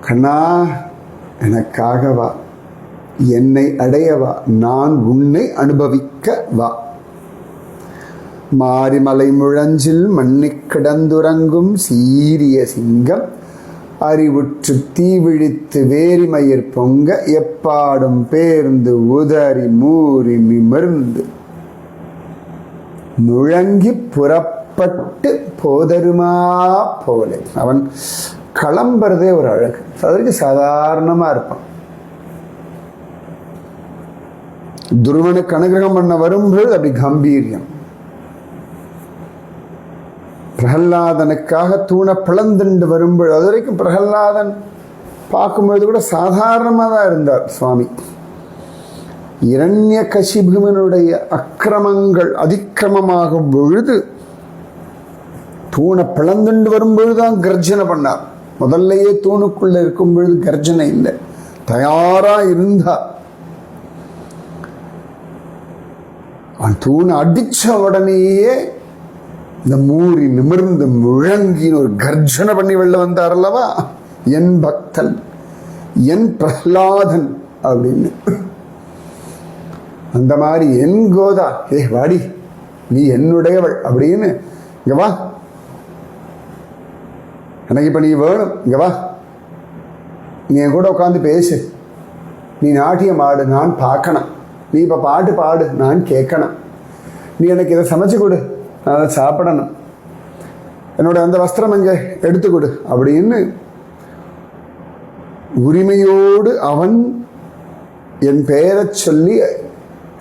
கண்ணா எனக்காக வா, என்னை அடைய வா, நான் உன்னை அனுபவிக்க வா. மாரிமலை முழஞ்சில் மண்ணி கிடந்துறங்கும் சீரிய சிங்கம் அறிவுற்று தீவிழித்து வேரிமயிர் பொங்க எப்பாடும் பேர்ந்து உதறி மூறி நிமிர்ந்து முழங்கி புறப்பட்டு போதருமா போல. அவன் கிளம்புறதே ஒரு அழகு. அதற்கு சாதாரணமா இருப்பான். துருவனுக்கு அனுகிரகம் பண்ண வரும்பொழுது அப்படி கம்பீரியம். பிரகல்லாதனுக்காக தூணை பிளந்துண்டு வரும்பொழுது, அது வரைக்கும் பிரகல்லாதன் பார்க்கும்பொழுது கூட சாதாரணமாக தான் இருந்தார் சுவாமி. இரண்ய கசிபுமனுடைய அக்கிரமங்கள் அதிக்கிரமமாகும் பொழுது தூணை பிளந்துண்டு வரும்பொழுதுதான் கர்ஜனை பண்ணார். முதல்லையே தூணுக்குள்ள இருக்கும் பொழுது கர்ஜனை இல்லை, தயாரா இருந்தார். தூணை அடிச்ச உடனேயே இந்த மூறி நிமிர்ந்து முழங்கின்னு ஒரு கர்ஜனை பண்ணி வெளில வந்தார் அல்லவா, என் பக்தன் என் பிரஹ்லாதன் அப்படின்னு. அந்த மாதிரி என் கோதா, ஏ வாடி நீ என்னுடையவள் அப்படின்னு, இங்க வா எனக்கு இப்ப நீ வேணும், இங்க வா நீ என் கூட உட்காந்து பேசு, நீ நாட்டியம் ஆடு, நான் பார்க்கணும், நீ இப்போ பாட்டு பாடு, நான் கேட்கணும், நீ எனக்கு இதை சமைச்சு கொடு, நான் அதை சாப்பிடணும், என்னோட அந்த வஸ்திரம் எங்கே எடுத்து கொடு அப்படின்னு உரிமையோடு அவன் என் பெயரை சொல்லி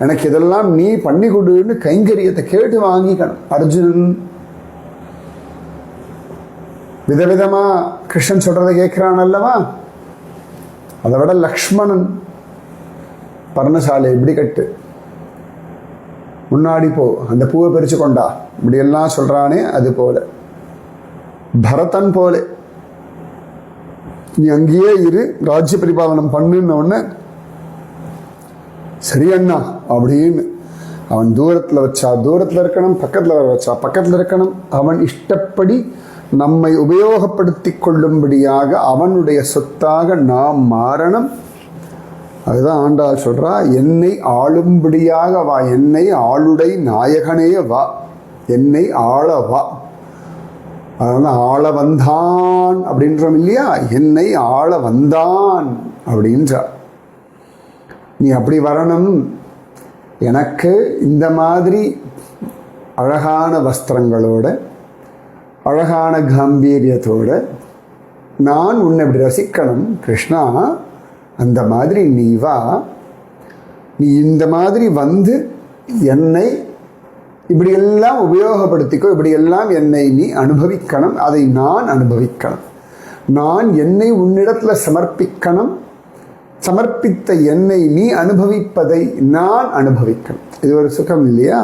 எனக்கு இதெல்லாம் நீ பண்ணி கொடுன்னு கைங்கரியத்தை கேட்டு வாங்கிக்கணும். அர்ஜுனன் விதவிதமா கிருஷ்ணன் சொல்றதை கேட்கிறான் அல்லவா, அதை விட லக்ஷ்மணன் பர்ணசாலை இப்படி கட்டு, முன்னாடி போ, அந்த பூவை பறிச்சு கொண்டா, இப்படி எல்லாம் சொல்றானே, அது போல பரதன் போல நீ அங்கேயே இரு, ராஜ்ய பரிபாலனம் பண்ணுன்னு உடனே சரி அண்ணா அப்படின்னு அவன் தூரத்தில் வச்சா தூரத்தில் இருக்கணும், பக்கத்தில் வச்சா பக்கத்தில் இருக்கணும். அவன் இஷ்டப்படி நம்மை உபயோகப்படுத்தி கொள்ளும்படியாக அவனுடைய சொத்தாக நாம் மாறணும். அதுதான் ஆண்டாள் சொல்றா, என்னை ஆளும்படியாக வா, என்னை ஆளுடை நாயகனே வா, என்னை ஆள வா. அதனால ஆள வந்தான் அப்படின்றோம் இல்லையா, என்னை ஆள வந்தான் அப்படின்றார். நீ அப்படி வரணும், எனக்கு இந்த மாதிரி அழகான வஸ்திரங்களோட அழகான காம்பீரியத்தோட நான் உன்னை இப்படி ரசிக்கணும் கிருஷ்ணா, அந்த மாதிரி நீ வா, நீ இந்த மாதிரி வந்து என்னை இப்படியெல்லாம் உபயோகப்படுத்திக்கோ, இப்படியெல்லாம் என்னை நீ அனுபவிக்கணும், அதை நான் அனுபவிக்கணும், நான் என்னை உன்னிடத்தில் சமர்ப்பிக்கணும், சமர்ப்பித்த என்னை நீ அனுபவிப்பதை நான் அனுபவிக்கணும். இது ஒரு சுகம் இல்லையா?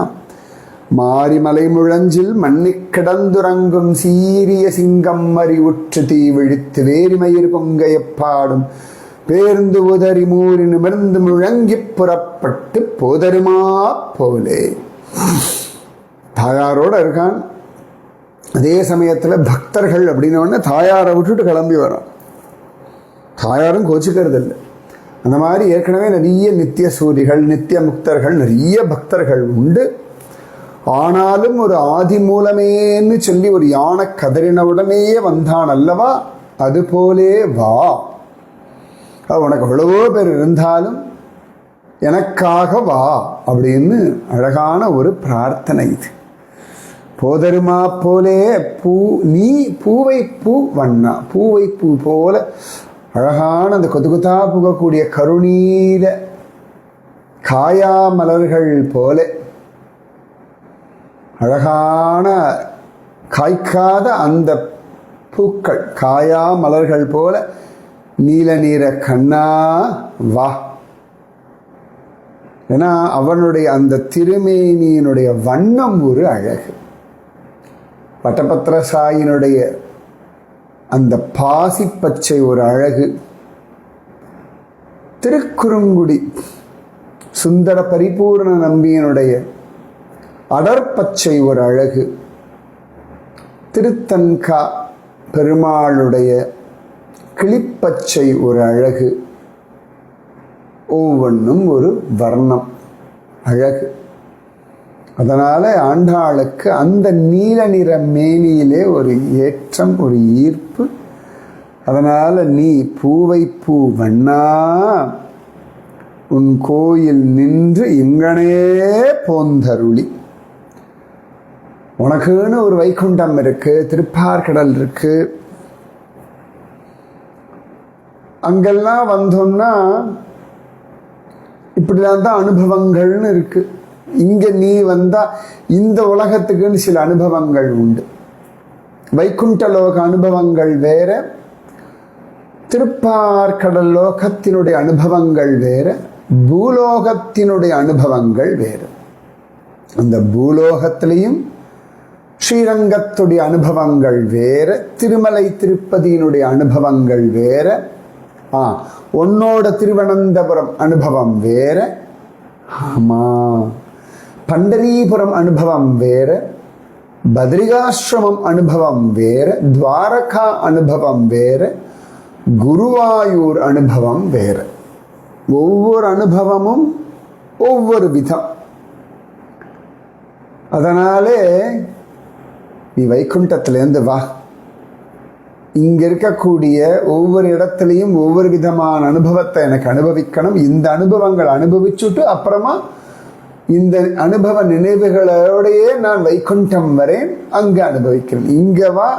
மாரிமலை முழஞ்சில் மண்ணி கிடந்துறங்கும் சீரிய சிங்கம் மறி உற்று தீ விழித்து வேரிமயிர் பொங்கையப்பாடும் பேருந்து உதறி மூறி நிமிர்ந்து முழங்கி புறப்பட்டு போதருமா போலே. தாயாரோட இருக்கான், அதே சமயத்தில் பக்தர்கள் அப்படின்னு தாயாரை விட்டுட்டு கிளம்பி வரான். தாயாரும் கோச்சிக்கிறது இல்லை. அந்த மாதிரி ஏற்கனவே நிறைய நித்திய சூரிகள், நித்திய முக்தர்கள், நிறைய பக்தர்கள் உண்டு. ஆனாலும் ஒரு ஆதி மூலமேன்னு சொல்லி ஒரு யானை கதறின உடனேயே வந்தான் அல்லவா, அதுபோலே வா. உனக்கு எவ்வளவோ பேர் இருந்தாலும் எனக்காக வா அப்படின்னு அழகான ஒரு பிரார்த்தனை இது. போதருமா போலே பூ நீ பூவை பூ வண்ணா, பூவை பூ போல அழகான அந்த கொத்து கொத்தா புகக்கூடிய கருணீர காயா மலர்கள் போல அழகான காய்க்காத அந்த பூக்கள் காயா மலர்கள் போல நீல நீர கண்ணா வா. ஏன்னா அவனுடைய அந்த திருமேனியினுடைய வண்ணம் ஒரு அழகு, வட்டபத்திர சாயினுடைய அந்த பாசி பச்சை ஒரு அழகு, திருக்குறுங்குடி சுந்தர பரிபூர்ண நம்பியனுடைய அடற்பச்சை ஒரு அழகு, திருத்தன்கா பெருமாளுடைய கிளிப்பச்சை ஒரு அழகு, ஒவ்வொன்றும் ஒரு வர்ணம் அழகு. அதனால ஆண்டாளுக்கு அந்த நீல நிற மேனியிலே ஒரு ஏற்றம், ஒரு ஈர்ப்பு. அதனால நீ பூவை பூ வண்ணா உன் கோயில் நின்று இங்கனே போந்தருளி. உனக்குன்னு ஒரு வைகுண்டம் இருக்கு, திருப்பார்கடல் இருக்கு, அங்கெல்லாம் வந்தோம்னா இப்படிதான் தான் அனுபவங்கள்னு இருக்கு. இங்க நீ வந்தா இந்த உலகத்துக்குன்னு சில அனுபவங்கள் உண்டு. வைகுண்ட லோக அனுபவங்கள் வேற, திருப்பார்கடல் லோகத்தினுடைய அனுபவங்கள் வேற, பூலோகத்தினுடைய அனுபவங்கள் வேறு. அந்த பூலோகத்திலையும் ஸ்ரீரங்கத்துடைய அனுபவங்கள் வேற, திருமலை திருப்பதியினுடைய அனுபவங்கள் வேற, உன்னோட திருவனந்தபுரம் அனுபவம் வேற, ஆமா பண்டரீபுரம் அனுபவம் வேற, பத்ரிகாசிரமம் அனுபவம் வேற, துவாரகா அனுபவம் வேற, குருவாயூர் அனுபவம் வேற. ஒவ்வொரு அனுபவமும் ஒவ்வொரு விதம். அதனாலே நீ வைகுண்டத்திலேருந்து வா, இங்க இருக்கக்கூடிய ஒவ்வொரு இடத்துலையும் ஒவ்வொரு விதமான அனுபவத்தை எனக்கு அனுபவிக்கணும். இந்த அனுபவங்கள் அனுபவிச்சுட்டு அப்புறமா இந்த அனுபவ நினைவுகளோடையே நான் வைகுண்டம் வரேன், அங்க அனுபவிக்கிறேன். இங்கவா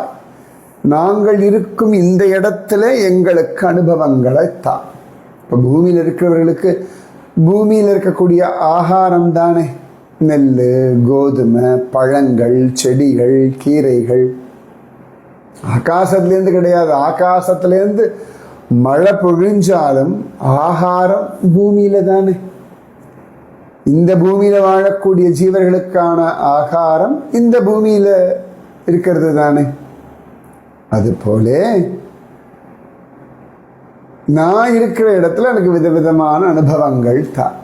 நாங்கள் இருக்கும் இந்த இடத்துல எங்களுக்கு அனுபவங்களை தான். இப்போ பூமியில் இருக்கிறவர்களுக்கு பூமியில் இருக்கக்கூடிய ஆகாரம் தானே நெல், கோதுமை, பழங்கள், செடிகள், கீரைகள். ஆகாசத்துலேருந்து கிடையாது. ஆகாசத்துலேருந்து மழை பொழிஞ்சாலும் ஆகாரம் பூமியில தானே. இந்த பூமியில வாழக்கூடிய ஜீவர்களுக்கான ஆகாரம் இந்த பூமியில இருக்கிறது தானே. அதுபோல நான் இருக்கிற இடத்துல எனக்கு விதவிதமான அனுபவங்கள் தான்.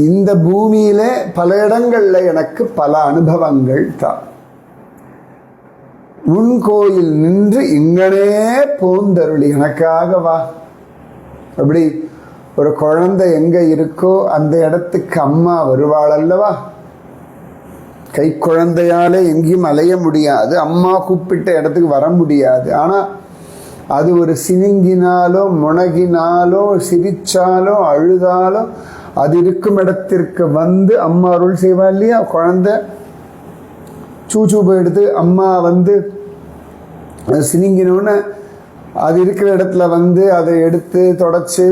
இந்த பூமியில பல இடங்கள்ல எனக்கு பல அனுபவங்கள் தான். உன் கோயில் நின்று இங்கனே போந்தருளி எனக்காக வா. அப்படி ஒரு குழந்தை எங்க இருக்கோ அந்த இடத்துக்கு அம்மா வருவாள் அல்லவா. கை குழந்தையாலே எங்கேயும் அலைய முடியாது, அம்மா கூப்பிட்ட இடத்துக்கு வர முடியாது. ஆனா அது ஒரு சினுங்கினாலோ முனகினாலோ சிரிச்சாலோ அழுதாலோ அது இருக்கும் இடத்திற்கு வந்து அம்மா அருள் செய்வா இல்லையா. குழந்தை சூச்சூப்பை எடுத்து அம்மா வந்து அது சினிங்கினோன்னு அது இருக்கிற இடத்துல வந்து அதை எடுத்து தொடச்சி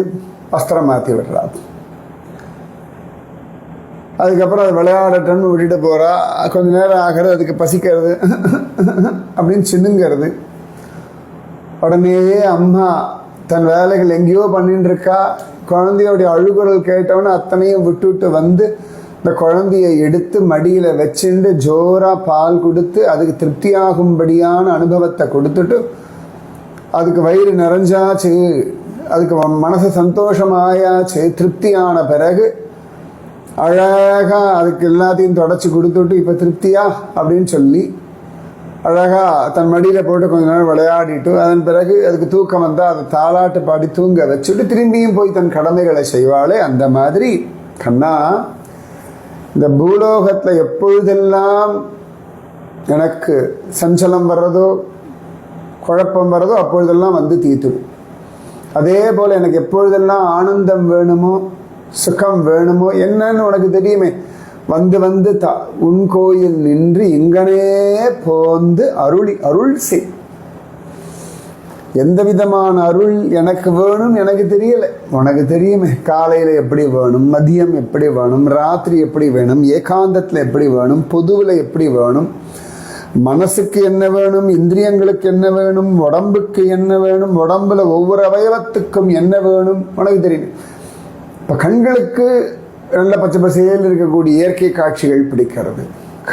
வஸ்திரம் மாற்றி விடுறாது. அதுக்கப்புறம் அது விளையாடட்டுன்னு விட்டுட்டு போகிறா. கொஞ்ச நேரம் ஆகிறது, அதுக்கு பசிக்கிறது அப்படின்னு சின்னுங்கிறது. உடனேயே அம்மா தன் வேலைகள் எங்கேயோ பண்ணிட்டு இருக்கா. குழந்தையோடைய அழுகுரல் கேட்டவொன்னு அத்தனையும் விட்டுவிட்டு வந்து இந்த குழந்தையை எடுத்து மடியில் வச்சுட்டு ஜோராக பால் கொடுத்து அதுக்கு திருப்தியாகும்படியான அனுபவத்தை கொடுத்துட்டு அதுக்கு வயிறு நிறைஞ்சாச்சு, அதுக்கு மனசு சந்தோஷமாயாச்சு, திருப்தியான பிறகு அழகாக அதுக்கு எல்லாத்தையும் தொடச்சி கொடுத்துட்டு இப்போ திருப்தியா அப்படின்னு சொல்லி அழகாக தன் மடியில் போட்டு கொஞ்ச நேரம் விளையாடிட்டு அதன் பிறகு அதுக்கு தூக்கம் வந்தால் அது தாலாட்டு பாடி தூங்க வச்சுட்டு திரும்பியும் போய் தன் கடமைகளை செய்வாளே. அந்த மாதிரி கண்ணா, இந்த பூலோகத்தில் எப்பொழுதெல்லாம் எனக்கு சஞ்சலம் வர்றதோ குழப்பம் வர்றதோ அப்பொழுதெல்லாம் வந்து தீர்த்துடும். அதே போல் எனக்கு எப்பொழுதெல்லாம் ஆனந்தம் வேணுமோ சுகம் வேணுமோ என்னன்னு உனக்கு தெரியுமே, வந்து வந்து உன் கோயில் நின்று இங்கனே போந்து அருள் செய். எந்த விதமான அருள் எனக்கு வேணும் எனக்கு தெரியல, உனக்கு தெரியுமே. காலையில் எப்படி வேணும், மதியம் எப்படி வேணும், ராத்திரி எப்படி வேணும், ஏகாந்தத்தில் எப்படி வேணும், பொதுவில் எப்படி வேணும், மனசுக்கு என்ன வேணும், இந்திரியங்களுக்கு என்ன வேணும், உடம்புக்கு என்ன வேணும், உடம்புல ஒவ்வொரு அவயவத்துக்கும் என்ன வேணும் உனக்கு தெரியும். இப்போ கண்களுக்கு நல்ல பச்சை பசையில் இருக்கக்கூடிய இயற்கை காட்சிகள் பிடிக்கிறது,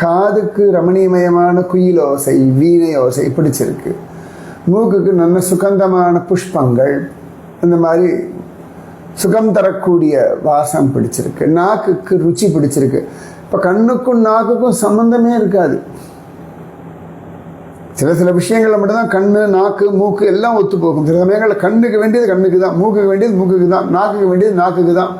காதுக்கு ரமணீயமயமான குயிலோசை வீணையோசை பிடிச்சிருக்கு, மூக்குக்கு நல்ல சுகந்தமான புஷ்பங்கள் இந்த மாதிரி சுகம் தரக்கூடிய வாசம் பிடிச்சிருக்கு, நாக்குக்கு ருச்சி பிடிச்சிருக்கு. இப்போ கண்ணுக்கும் நாக்குக்கும் சம்பந்தமே இருக்காது. சில விஷயங்கள்ல மட்டும்தான் கண்ணு நாக்கு மூக்கு எல்லாம் ஒத்து போகும். சில சமயங்களில் கண்ணுக்கு வேண்டியது கண்ணுக்கு தான், மூக்குக்கு வேண்டியது மூக்குக்கு தான், நாக்குக்கு வேண்டியது நாக்குக்கு தான்.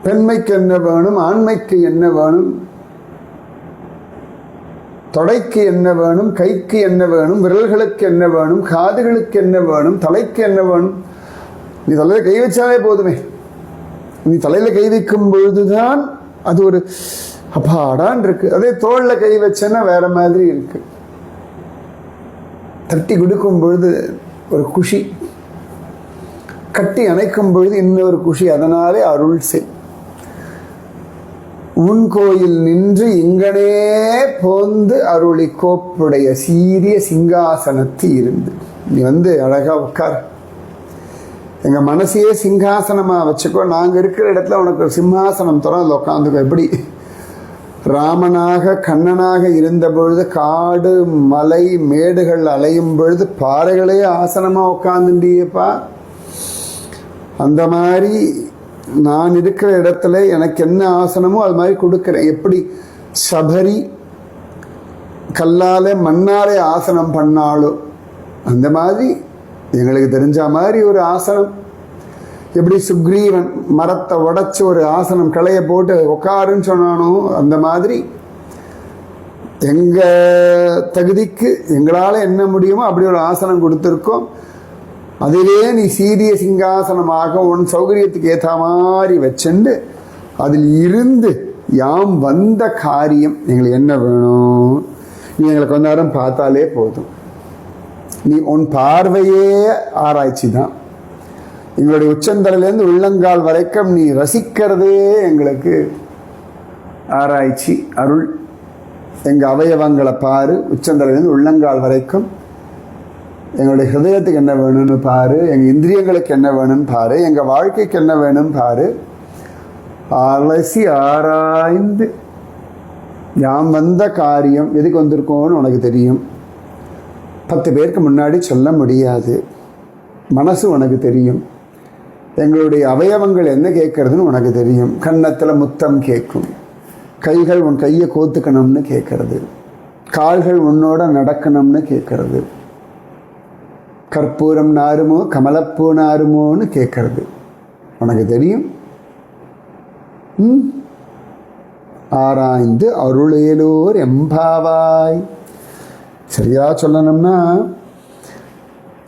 பெண்மைக்கு என்ன வேணும், ஆண்மைக்கு என்ன வேணும், தொடைக்கு என்ன வேணும், கைக்கு என்ன வேணும், விரல்களுக்கு என்ன வேணும், காதுகளுக்கு என்ன வேணும், தலைக்கு என்ன வேணும். நீ தலையில கை வச்சாலே போதுமே. நீ தலையில கை வைக்கும் பொழுதுதான் அது ஒரு அப்பாடான் இருக்கு. அதே தோல்ல கை வச்சேன்னா வேற மாதிரி இருக்கு. தட்டி கொடுக்கும் பொழுது ஒரு குஷி, கட்டி அணைக்கும் பொழுது இன்னொரு குஷி. அதனாலே அருள் செய். உன் கோயில் நின்று இங்கனே போந்து அருளி கோப்புடைய சீரிய சிங்காசனத்து இருந்து. நீ வந்து அழகா உட்கார், எங்க மனசையே சிங்காசனமா வச்சுக்கோ. நாங்க இருக்கிற இடத்துல உனக்கு ஒரு சிம்மாசனம் தரோம், அதில் உட்காந்துக்கோ. எப்படி ராமனாக கண்ணனாக இருந்த பொழுது காடு மலை மேடுகள் அலையும் பொழுது பாறைகளே ஆசனமா உட்காந்துட்டியப்பா, அந்த மாதிரி நான் இருக்கிற இடத்துல எனக்கு என்ன ஆசனமோ அது மாதிரி கொடுக்குறேன். எப்படி சபரி கல்லாலே மண்ணாலே ஆசனம் பண்ணாலோ அந்த மாதிரி எங்களுக்கு தெரிஞ்ச மாதிரி ஒரு ஆசனம். எப்படி சுக்ரீவன் மரத்தை உடைச்சு ஒரு ஆசனம் கிளைய போட்டு உட்காருன்னு சொன்னானோ அந்த மாதிரி எங்கள் தகுதிக்கு எங்களால் என்ன முடியுமோ அப்படி ஒரு ஆசனம் கொடுத்துருக்கோம். அதிலே நீ சீரிய சிங்காசனமாக உன் சௌகரியத்துக்கு ஏற்ற மாதிரி வச்சுண்டு அதில் இருந்து யாம் வந்த காரியம் எங்களுக்கு என்ன வேணும், நீ எங்களை கொஞ்ச நேரம் பார்த்தாலே போதும். நீ உன் பார்வையே ஆராய்ச்சி தான். எங்களுடைய உச்சந்தலையிலேருந்து உள்ளங்கால் வரைக்கும் நீ ரசிக்கிறதே எங்களுக்கு ஆராய்ச்சி அருள். எங்கள் அவயவங்களை பாரு, உச்சந்தலையிலேருந்து உள்ளங்கால் வரைக்கும் எங்களுடைய ஹிருதயத்துக்கு என்ன வேணும்னு பாரு, எங்கள் இந்திரியங்களுக்கு என்ன வேணும்னு பாரு, எங்கள் வாழ்க்கைக்கு என்ன வேணும்னு பாரு. அலசி ஆராய்ந்து யாம் வந்த காரியம் எதுக்கு வந்திருக்கோன்னு உனக்கு தெரியும். 10 பேருக்கு முன்னாடி சொல்ல முடியாது. மனசு உனக்கு தெரியும். எங்களுடைய அவயவங்கள் என்ன கேட்கறதுன்னு உனக்கு தெரியும். கன்னத்தில் முத்தம் கேட்கும், கைகள் உன் கையை கோத்துக்கணும்னு கேட்கறது, கால்கள் உன்னோட நடக்கணும்னு கேட்கறது, கற்பூரம் நாருமோ கமலப்பூ நாருமோன்னு கேட்கறது உனக்கு தெரியும். ஆராய்ந்து அருளேலோர் எம்பாவாய். சரியா சொல்லணும்னா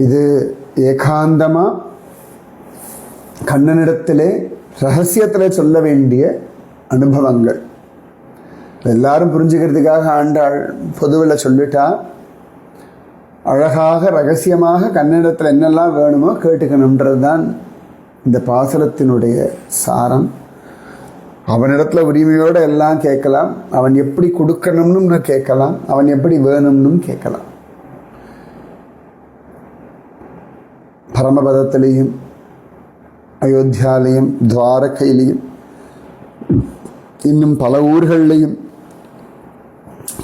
இது ஏகாந்தமாக கண்ணனிடத்திலே ரகசியத்தில் சொல்ல வேண்டிய அனுபவங்கள். எல்லாரும் புரிஞ்சுக்கிறதுக்காக ஆண்டாள் பொதுவில் சொல்லிட்டா, அழகாக ரகசியமாக கண்ணனிடத்தில் என்னெல்லாம் வேணுமோ கேட்டுக்கணுன்றது தான் இந்த பாசுரத்தினுடைய சாரம். அவனிடத்துல உரிமையோடு எல்லாம் கேட்கலாம், அவன் எப்படி கொடுக்கணும்னு கேட்கலாம், அவன் எப்படி வேணும்னு கேட்கலாம். பரமபதத்திலையும் அயோத்தியாலையும் துவாரகையிலையும் இன்னும் பல ஊர்கள்லையும்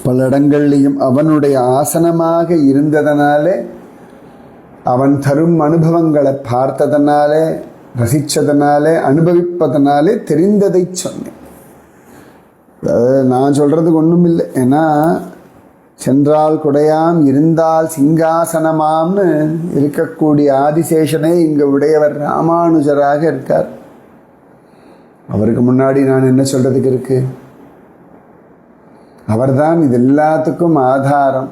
பல இடங்கள்லையும் அவனுடைய ஆசனமாக இருந்ததனாலே, அவன் தரும் அனுபவங்களை பார்த்ததனாலே, ரசித்ததனாலே, அனுபவிப்பதனாலே தெரிந்ததை சொன்னேன். நான் சொல்கிறதுக்கு ஒன்றும் இல்லை. ஏன்னா சென்றால் குடையாம் இருந்தால் சிங்காசனமாம்னு இருக்கக்கூடிய ஆதிசேஷனே இங்கே உடையவர் ராமானுஜராக இருக்கார். அவருக்கு முன்னாடி நான் என்ன சொல்கிறதுக்கு இருக்கு? அவர்தான் இது எல்லாத்துக்கும் ஆதாரம்.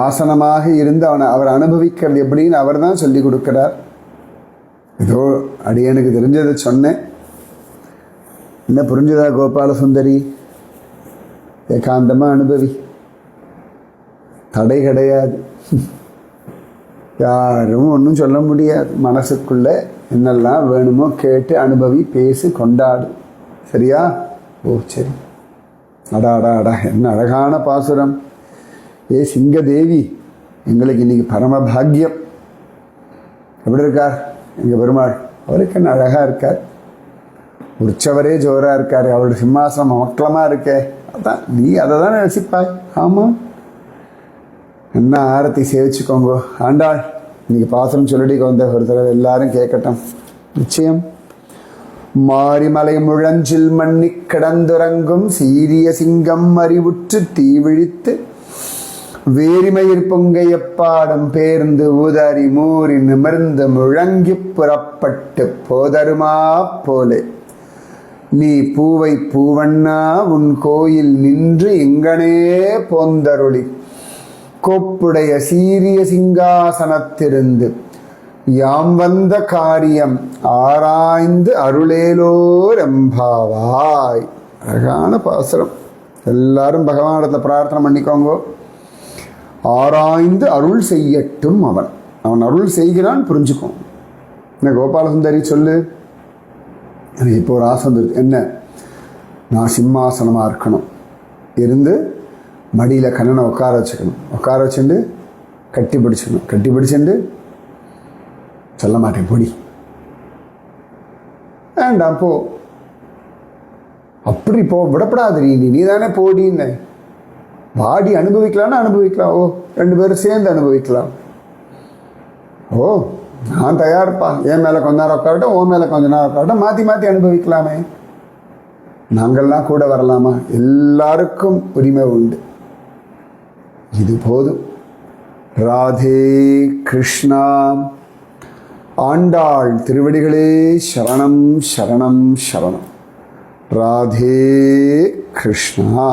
ஆசனமாக இருந்து அவர் அனுபவிக்கிறது எப்படின்னு அவர் தான் சொல்லி கொடுக்கிறார். ஏதோ அடியனுக்கு தெரிஞ்சதை சொன்னேன். என்ன புரிஞ்சுதா கோபால சுந்தரி? ஏகாந்தமாக அனுபவி, தடை கிடையாது. யாரும் ஒன்றும் சொல்ல முடியாது. மனசுக்குள்ள என்னெல்லாம் வேணுமோ கேட்டு அனுபவி, பேசி, கொண்டாடு. சரியா? ஓ சரி. அடா அடா அடா, என்ன அழகான பாசுரம். ஏ சிங்கதேவி, எங்களுக்கு இன்னைக்கு பரமபாகியம். எப்படி இருக்கார் எங்கள் பெருமாள்? அவருக்கு என்ன அழகாக இருக்கார். உற்சவரே ஜோராக இருக்கார். அவருடைய சிம்மாசனம் மக்களமாக இருக்கே. அதான் நீ அதை தானே ரசிப்பாய். ஆமாம், என்ன ஆரத்தி சேவிச்சுக்கோங்க. ஆண்டாள் இன்னைக்கு பாசனம் சொல்லிட்டு வந்த ஒரு தடவை எல்லாரும் கேட்கட்டும். நிச்சயம். மாரிமலை முழஞ்சில் மண்ணி கிடந்துறங்கும் சீரிய சிங்கம் அறிவுற்று தீவிழித்து வேரிமயிர் பொங்கையப்பாடும் பேர்ந்து ஊதாரி மூறி நிமிர்ந்து முழங்கி புறப்பட்டு போதருமா போலே நீ பூவை பூவண்ணா உன் கோயில் நின்று இங்கனே போந்தருளி கோப்புடைய சீரிய சிங்காசனத்திருந்து யாம் வந்த காரியம் ஆராய்ந்து அருளேலோர் எம்பாவாய். அழகான பாசுரம். எல்லாரும் பகவானிடத்துல பிரார்த்தனை பண்ணிக்கோங்க. ஆராய்ந்து அருள் செய்யட்டும் அவன். அவன் அருள் செய்கிறான், புரிஞ்சுக்கும். என்ன கோபாலசுந்தரி சொல்லு. எனக்கு இப்போ ஒரு ஆசை வந்துருக்கு. என்ன? நான் சிம்மாசனமாக இருக்கணும், இருந்து மடியில் கண்ணனை உட்கார வச்சுக்கணும், உட்கார வச்சுட்டு கட்டி பிடிச்சிக்கணும், கட்டி பிடிச்சிட்டு சொல்ல மாட்டேன் பொடி வேண்டாம் போ, அப்படி போ, விடப்படாது, நீ தானே போடின்னு. வாடி அனுபவிக்கலாம்னா அனுபவிக்கலாம். ஓ 2 பேரும் சேர்ந்து அனுபவிக்கலாம். ஓ நான் தயார்ப்பா, என் மேலே கொஞ்ச நேரம் உட்காரட்டும், உன் மேலே கொஞ்ச நேரம் உட்காரட்டும், மாற்றி மாற்றி அனுபவிக்கலாமே. நாங்கள்லாம் கூட வரலாமா? எல்லாருக்கும் உரிமை உண்டு. இது போதும். ராதே கிருஷ்ணா. ஆண்டாள் திருவடிகளே சரணம் சரணம் சரணம். ராதே கிருஷ்ணா.